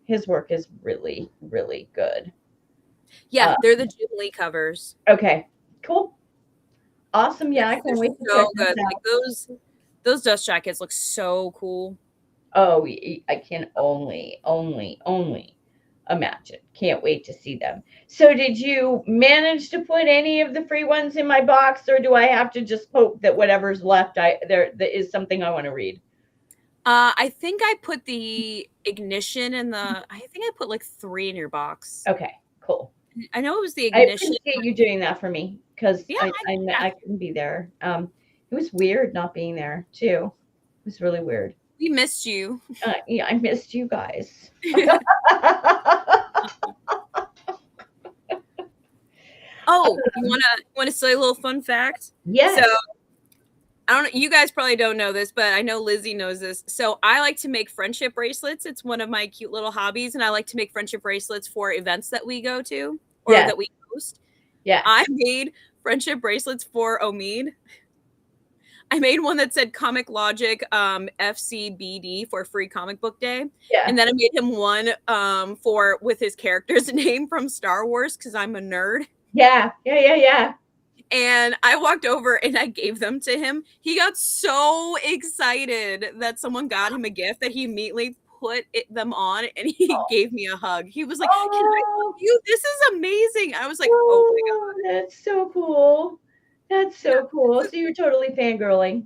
His work is really, really good. Yeah, they're the Jim Lee covers. Okay, cool. Awesome. Yeah, I can't wait to check good. this out. Like those dust jackets look so cool. Oh, I can only imagine. Can't wait to see them. So did you manage to put any of the free ones in my box, or do I have to just hope that whatever's left there is something I want to read? I think I put the Ignition I think I put like 3 in your box. Okay, cool. I know it was the Ignition. I appreciate you doing that for me, because I couldn't be there. It was weird not being there too. It was really weird. We missed you. Yeah, I missed you guys. Oh, you wanna say a little fun fact? Yes. So I don't know, you guys probably don't know this, but I know Lizzie knows this. So I like to make friendship bracelets. It's one of my cute little hobbies, and I like to make friendship bracelets for events that we go to or that we host. Yeah. I made friendship bracelets for Omid. I made one that said Comic Logic FCBD for Free Comic Book Day. Yeah. And then I made him one with his character's name from Star Wars, because I'm a nerd. Yeah. And I walked over and I gave them to him. He got so excited that someone got him a gift that he immediately put them on, and he gave me a hug. He was like, "Can I hug you? This is amazing." I was like, "Oh my God. That's so cool. That's so cool." So you're totally fangirling.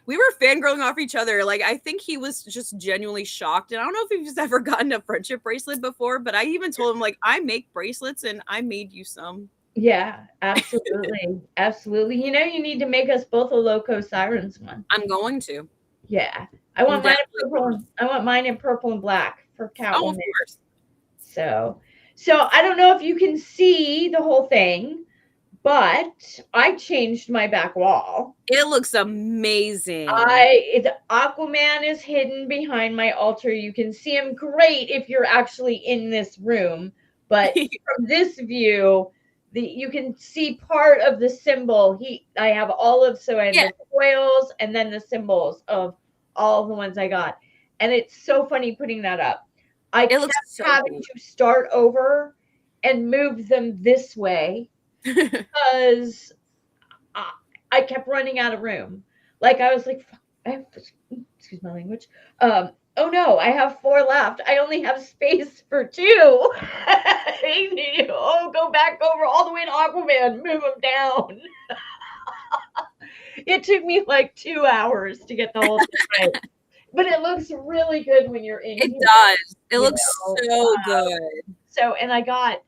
We were fangirling off each other. Like, I think he was just genuinely shocked. And I don't know if he's ever gotten a friendship bracelet before, but I even told him, like, I make bracelets and I made you some. Yeah, absolutely. Absolutely. You need to make us both a Loco Sirens one. I'm going to. Yeah. I want mine in purple. I want mine in purple and black for Catwoman. Oh, of course. So I don't know if you can see the whole thing, but I changed my back wall. It looks amazing. Aquaman is hidden behind my altar. You can see him great if you're actually in this room, but from this view, you can see part of the symbol. I have the foils and then the symbols of all of the ones I got, and it's so funny putting that up. I kept having to start over and move them this way because I kept running out of room. Like, I was like, excuse my language. Oh no, I have 4 left. I only have space for 2. Go back over all the way to Aquaman, move them down. It took me like 2 hours to get the whole thing right. But it looks really good when you're in here. It does. It looks so good. So, and I got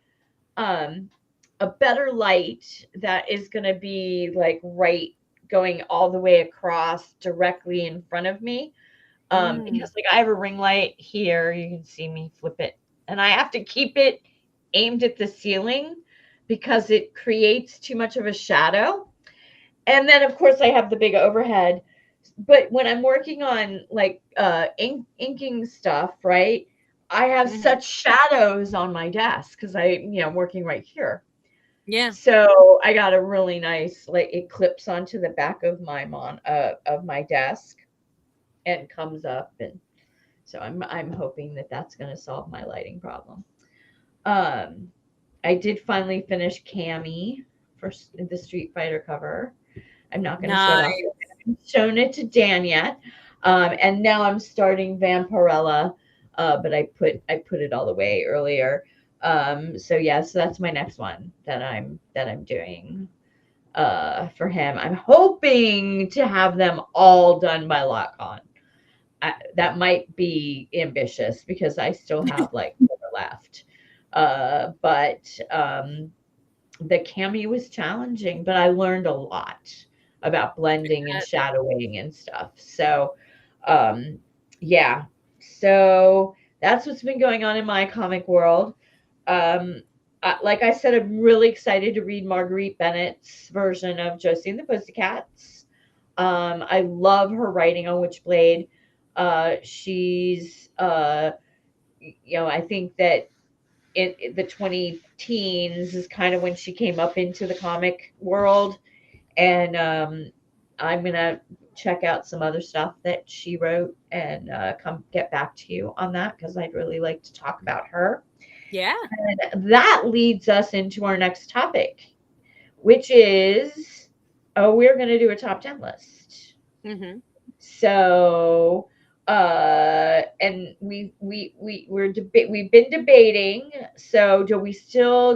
a better light that is going to be like right going all the way across directly in front of me. Because like I have a ring light here, you can see me flip it, and I have to keep it aimed at the ceiling because it creates too much of a shadow. And then of course I have the big overhead, but when I'm working on like inking stuff, right, I have such shadows on my desk because I'm working right here. Yeah. So I got a really nice, like, it clips onto the back of my desk and comes up, and so I'm hoping that that's going to solve my lighting problem. I did finally finish Cammy for the Street Fighter cover. I'm not going to show it off. I haven't shown it to Dan yet, and now I'm starting Vampirella, but I put it all the way earlier. So that's my next one that I'm doing for him. I'm hoping to have them all done by LotCon. That might be ambitious because I still have like 4 left. But the Cammy was challenging, but I learned a lot about blending and shadowing and stuff. So so that's what's been going on in my comic world. like I said, I'm really excited to read Marguerite Bennett's version of Josie and the Pussycats. I love her writing on Witchblade. She's, I think that in the 20 teens is kind of when she came up into the comic world. And I'm going to check out some other stuff that she wrote and come get back to you on that because I'd really like to talk about her. Yeah. And that leads us into our next topic, which is, we're going to do a top 10 list. Mm-hmm. So, and we've been debating. So are we still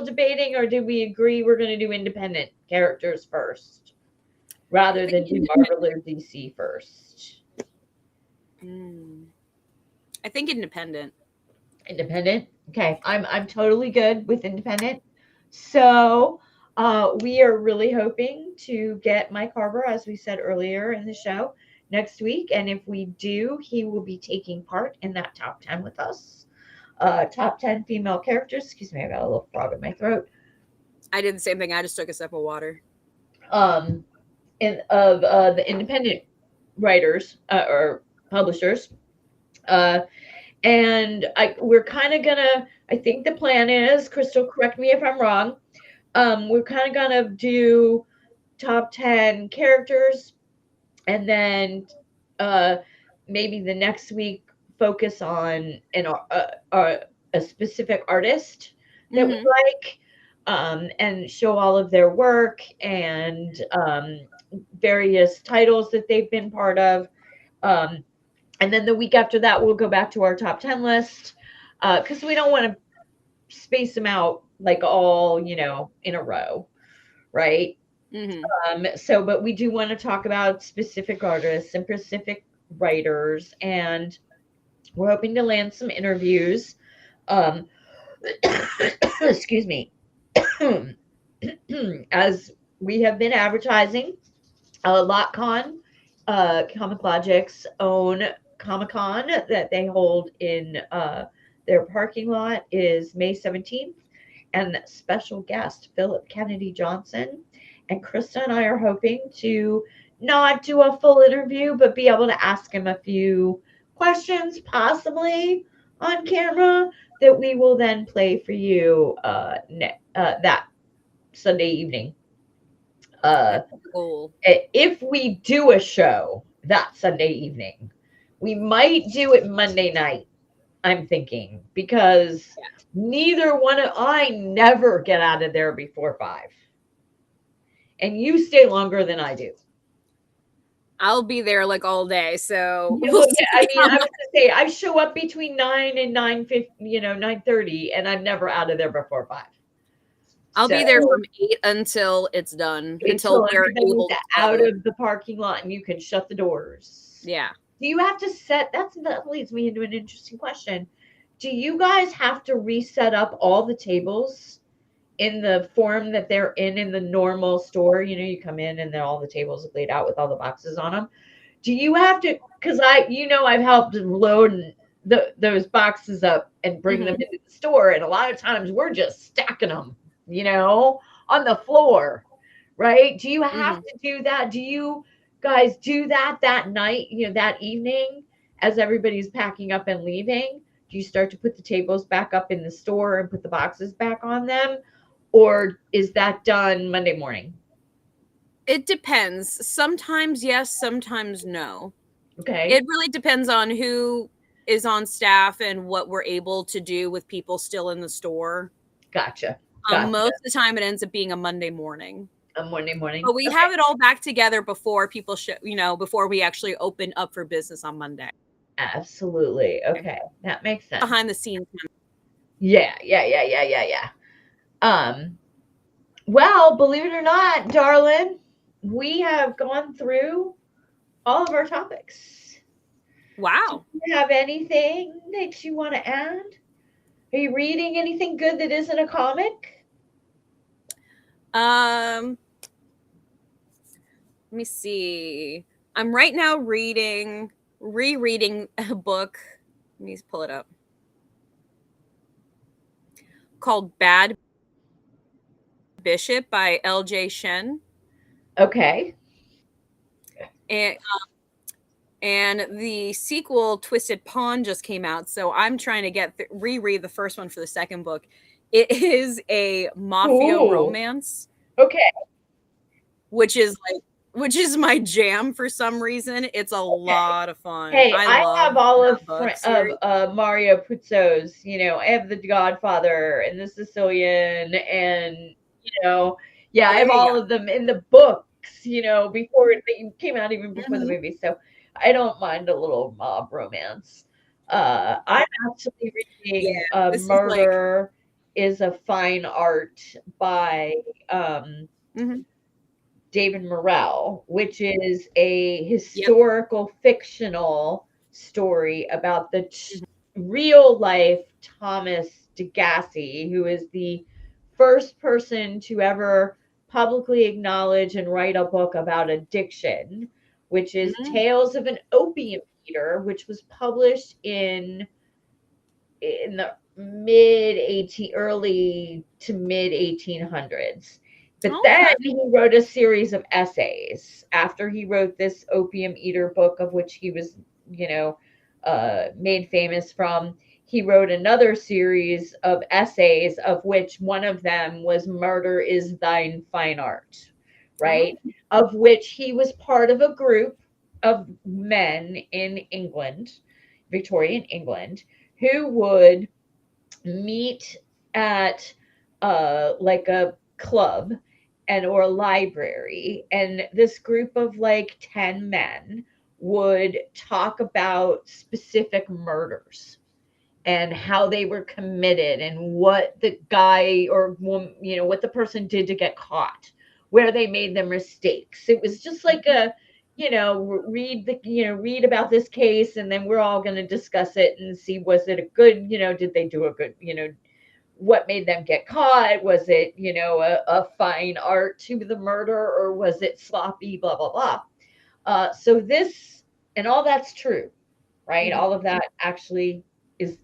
debating, or did we agree we're going to do independent characters first rather than do Marvel or DC first? I think independent. Independent. Okay. I'm totally good with independent. So, we are really hoping to get Mike Harbour, as we said earlier in the show, next week. And if we do, he will be taking part in that top 10 with us. Top 10 female characters. Excuse me, I got a little frog in my throat. I did the same thing. I just took a sip of water. Of the independent writers or publishers. And we're kind of gonna, I think the plan is, Crystal, correct me if I'm wrong, we're kind of gonna do top 10 characters, and then maybe the next week focus on a specific artist that we like, and show all of their work and various titles that they've been part of. And then the week after that, we'll go back to our top 10 list because we don't want to space them out like all, in a row, right? But we do want to talk about specific artists and specific writers, and we're hoping to land some interviews. Excuse me. As we have been advertising, LotCon, Comic Logic's own Comic-Con that they hold in their parking lot is May 17th, and special guest Philip Kennedy Johnson. And Krista and I are hoping to not do a full interview, but be able to ask him a few questions, possibly on camera, that we will then play for you that Sunday evening. Cool. If we do a show that Sunday evening, we might do it Monday night, I'm thinking, because I never get out of there before 5. And you stay longer than I do. I'll be there like all day. So I was gonna say I show up between 9 and 9:50, 9:30, and I'm never out of there before 5. I'll be there from 8 until it's done. Until we're able to out of the parking lot and you can shut the doors. Yeah. Do you have to that leads me into an interesting question. Do you guys have to reset up all the tables in the form that they're in the normal store? You come in and then all the tables are laid out with all the boxes on them. Do you have to, because I've helped load those boxes up and bring them into the store, and a lot of times we're just stacking them, on the floor, right? Do you have to do that? Do you guys do that night, that evening, as everybody's packing up and leaving? Do you start to put the tables back up in the store and put the boxes back on them? Or is that done Monday morning? It depends. Sometimes yes, sometimes no. Okay. It really depends on who is on staff and what we're able to do with people still in the store. Gotcha. Most of the time it ends up being a Monday morning. A Monday morning. But we have it all back together before people before we actually open up for business on Monday. Absolutely. Okay. That makes sense. Behind the scenes. Yeah. Well, believe it or not, darling, we have gone through all of our topics. Wow. Do you have anything that you want to add? Are you reading anything good that isn't a comic? Let me see. I'm right now rereading a book. Let me pull it up. called Bad Bishop by L.J. Shen. Okay. And the sequel, Twisted Pawn, just came out. So I'm trying to reread the first one for the second book. It is a mafia romance. Okay. Which is my jam for some reason. It's a lot of fun. Hey, I have all of Mario Puzo's, I have The Godfather and The Sicilian and, I have all of them in the books, before they came out, even before the movie. So I don't mind a little mob romance. I'm actually reading Murder is a Fine Art by David Morrell, which is a historical fictional story about the real life Thomas Degassi, who is the first person to ever publicly acknowledge and write a book about addiction, which is Tales of an Opium Eater, which was published in the early to mid 1800s. But then he wrote a series of essays after he wrote this Opium Eater book, of which he was, made famous from. He wrote another series of essays, of which one of them was Murder is Thine Fine Art, right? Of which he was part of a group of men in England, Victorian England, who would meet at like a club or a library, and this group of like 10 men would talk about specific murders and how they were committed and what the guy or woman, what the person did to get caught, where they made their mistakes. It was just like a read about this case, and then we're all going to discuss it and see, was it a good, did they do a good, what made them get caught? Was it, a fine art to the murder, or was it sloppy, blah, blah, blah. So this, and all that's true, right? All of that actually is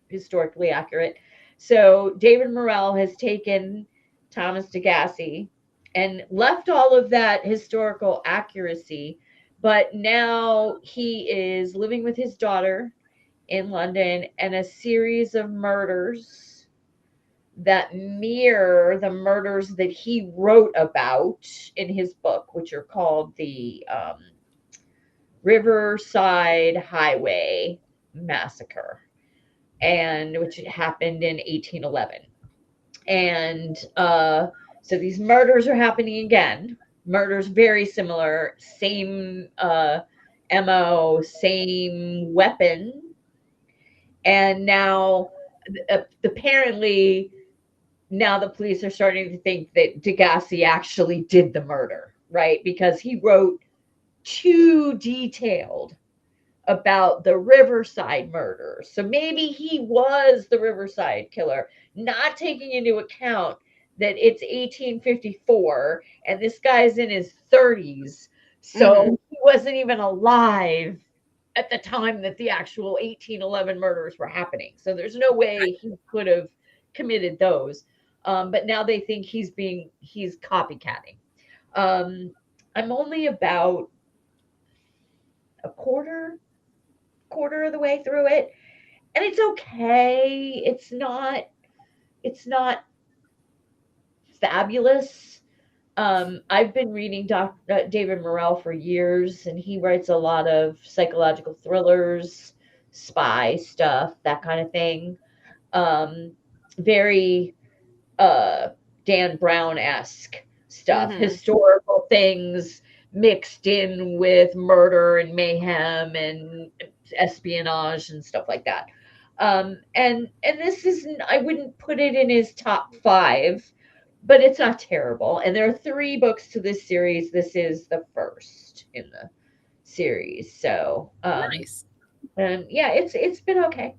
historically accurate. So David Morrell has taken Thomas Degassi and left all of that historical accuracy, but now he is living with his daughter in London, and a series of murders that mirror the murders that he wrote about in his book, which are called the Riverside Highway Massacre, and which happened in 1811. And so these murders are happening again. Murders very similar, same MO, same weapon. And now, apparently, now the police are starting to think that Degassi actually did the murder, right? Because he wrote too detailed about the Riverside murder. So maybe he was the Riverside killer, not taking into account that it's 1854 and this guy's in his 30s. So he wasn't even alive at the time that the actual 1811 murders were happening. So there's no way he could have committed those. But now they think he's copycatting. I'm only about a quarter of the way through it, and it's okay. It's not fabulous. I've been reading David Morrell for years, and he writes a lot of psychological thrillers, spy stuff, that kind of thing. Very Dan Brown-esque stuff, historical things mixed in with murder and mayhem and espionage and stuff like that. And this isn't, I wouldn't put it in his top 5, but it's not terrible. And there are 3 books to this series. This is the first in the series. So nice. Yeah, it's been okay.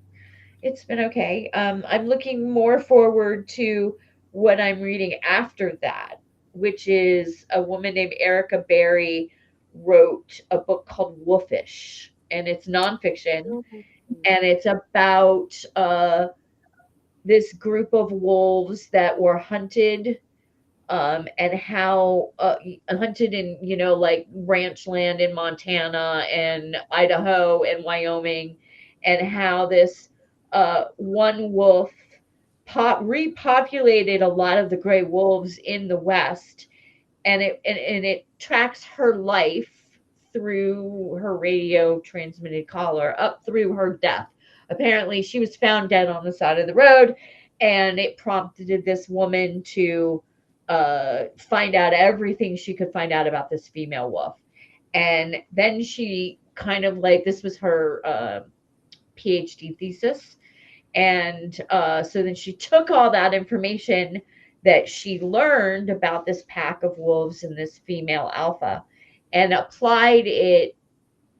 It's been okay. I'm looking more forward to what I'm reading after that, which is a woman named Erica Berry wrote a book called Wolfish, and it's nonfiction, and it's about this group of wolves that were hunted, and how hunted in, like ranch land in Montana and Idaho and Wyoming, and how this one wolf repopulated a lot of the gray wolves in the West, and it tracks her life through her radio transmitted caller up through her death. Apparently, she was found dead on the side of the road, and it prompted this woman to find out everything she could find out about this female wolf. And then she kind of like, this was her PhD thesis. And so then she took all that information that she learned about this pack of wolves and this female alpha and applied it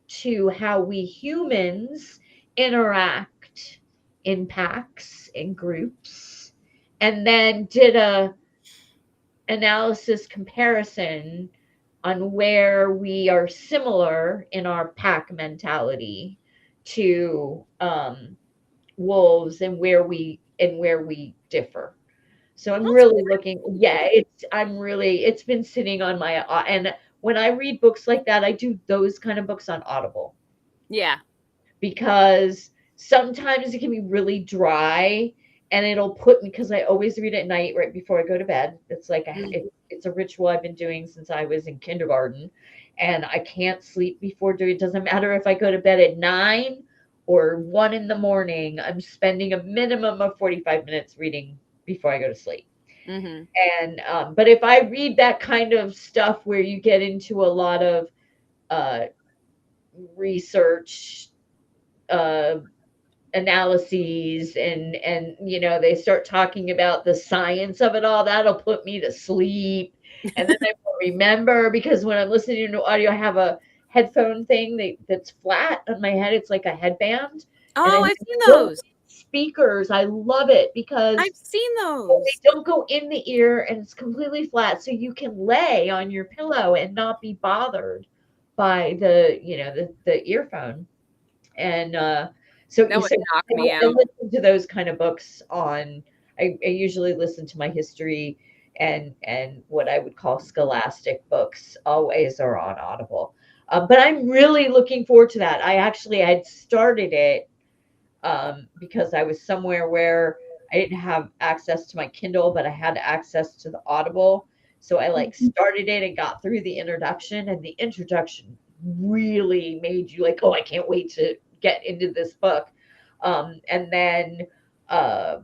to how we humans interact in packs, in groups, and then did a analysis comparison on where we are similar in our pack mentality to wolves, and where we differ. So I'm That's really looking, yeah, it's been sitting on my, and when I read books like that, I do those kind of books on Audible, yeah. because sometimes it can be really dry, and it'll put me, because I always read at night right before I go to bed. It's like it's a ritual I've been doing since I was in kindergarten, and I can't sleep before doing it. Doesn't matter if I go to bed at 9 or 1 in the morning, I'm spending a minimum of 45 minutes reading before I go to sleep. Mm-hmm. And but if I read that kind of stuff where you get into a lot of uh, research, uh, analyses, and they start talking about the science of it all, that'll put me to sleep, and then I won't remember, because when I'm listening to audio, I have a headphone thing that's flat on my head. It's like a headband, and I Oh, have I've seen little those. speakers. I love it because I've seen they those. don't go in the ear, and it's completely flat, so you can lay on your pillow and not be bothered by the earphone. And so That would knock me I out. listen to those kind of books on. I usually listen to my history and what I would call scholastic books. Always are on Audible. But I'm really looking forward to that. I actually had started it because I was somewhere where I didn't have access to my Kindle, but I had access to the Audible. So I like started it and got through the introduction, and the introduction really made you like, oh, I can't wait to get into this book. And then uh,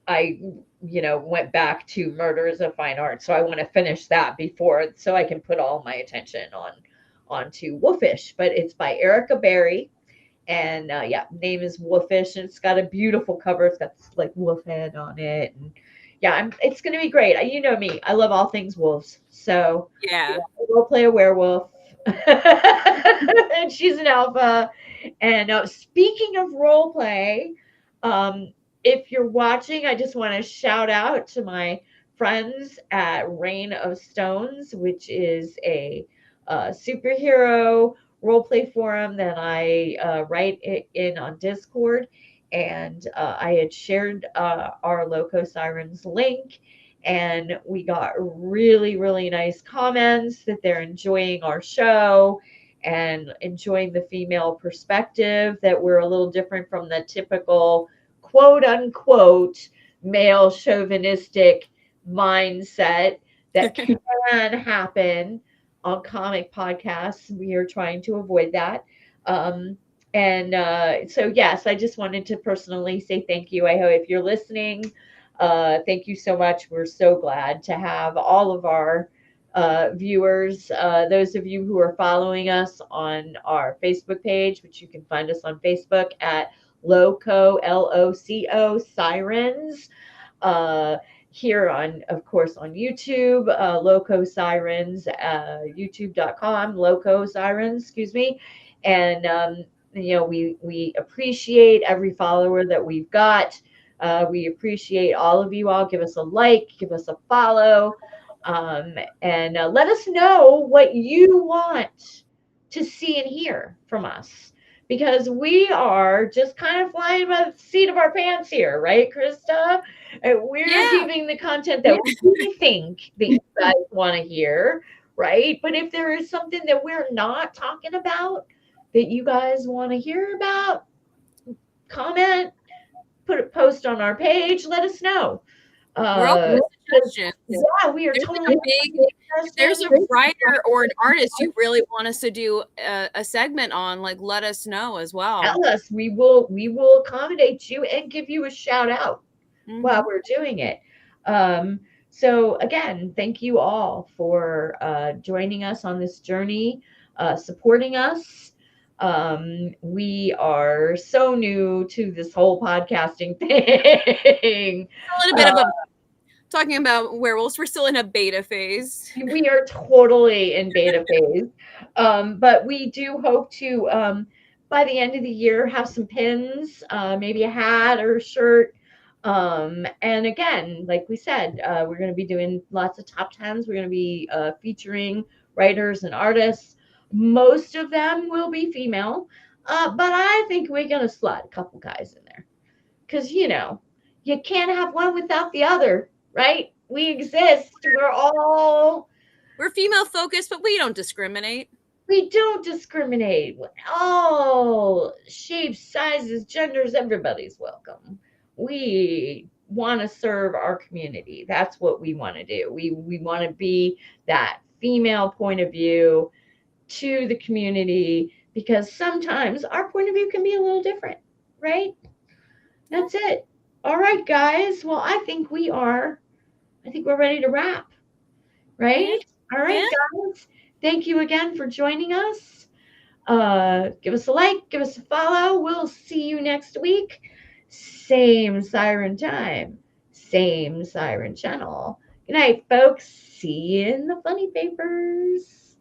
I, went back to Murders of Fine Art. So I want to finish that before, so I can put all my attention onto Wolfish. But it's by Erica Berry, and yeah, name is Wolfish, and it's got a beautiful cover. It's got this, like, wolf head on it, and yeah, it's gonna be great. You know me, I love all things wolves. So yeah, Yeah. we'll play a werewolf, and she's an alpha. And speaking of role play, if you're watching, I just want to shout out to my friends at Reign of Stones, which is a superhero role play forum that I write it in on Discord. And I had shared our Loco Sirens link, and we got really, really nice comments that they're enjoying our show and enjoying the female perspective, that we're a little different from the typical quote unquote male chauvinistic mindset that can happen on comic podcasts. We are trying to avoid that. And so, yes, I just wanted to personally say thank you. I hope if you're listening, thank you so much. We're so glad to have all of our viewers, those of you who are following us on our Facebook page, which you can find us on Facebook at Loco, Loco Sirens. Here on, of course, on YouTube, Loco Sirens, youtube.com, Loco Sirens, excuse me. And, we appreciate every follower that we've got. We appreciate all of you all. Give us a like, give us a follow, and let us know what you want to see and hear from us. because we are just kind of flying by the seat of our pants here, right, Krista? And we're giving the content that we think that you guys want to hear, right? But if there is something that we're not talking about that you guys want to hear about, comment, put a post on our page, let us know. We're open to suggestions. Yeah, we are totally. If there's a writer or an artist you really want us to do a segment on, like, let us know as well. Tell us. We will accommodate you and give you a shout out while we're doing it. So again, thank you all for joining us on this journey, supporting us. We are so new to this whole podcasting thing. A little bit of a talking about werewolves. We're still in a beta phase. We are totally in beta phase. But we do hope to, by the end of the year, have some pins, maybe a hat or a shirt. And again, like we said, we're going to be doing lots of top 10s. We're going to be featuring writers and artists. Most of them will be female, but I think we're going to slot a couple guys in there because, you can't have one without the other, right? We exist. We're female focused, but we don't discriminate. We don't discriminate. All shapes, sizes, genders, everybody's welcome. We want to serve our community. That's what we want to do. We want to be that female point of view to the community because sometimes our point of view can be a little different, right? That's it. All right, guys. Well, I think we're ready to wrap, right? All right, guys. Thank you again for joining us. Give us a like, give us a follow. We'll see you next week. Same siren time, same siren channel. Good night, folks. See you in the funny papers.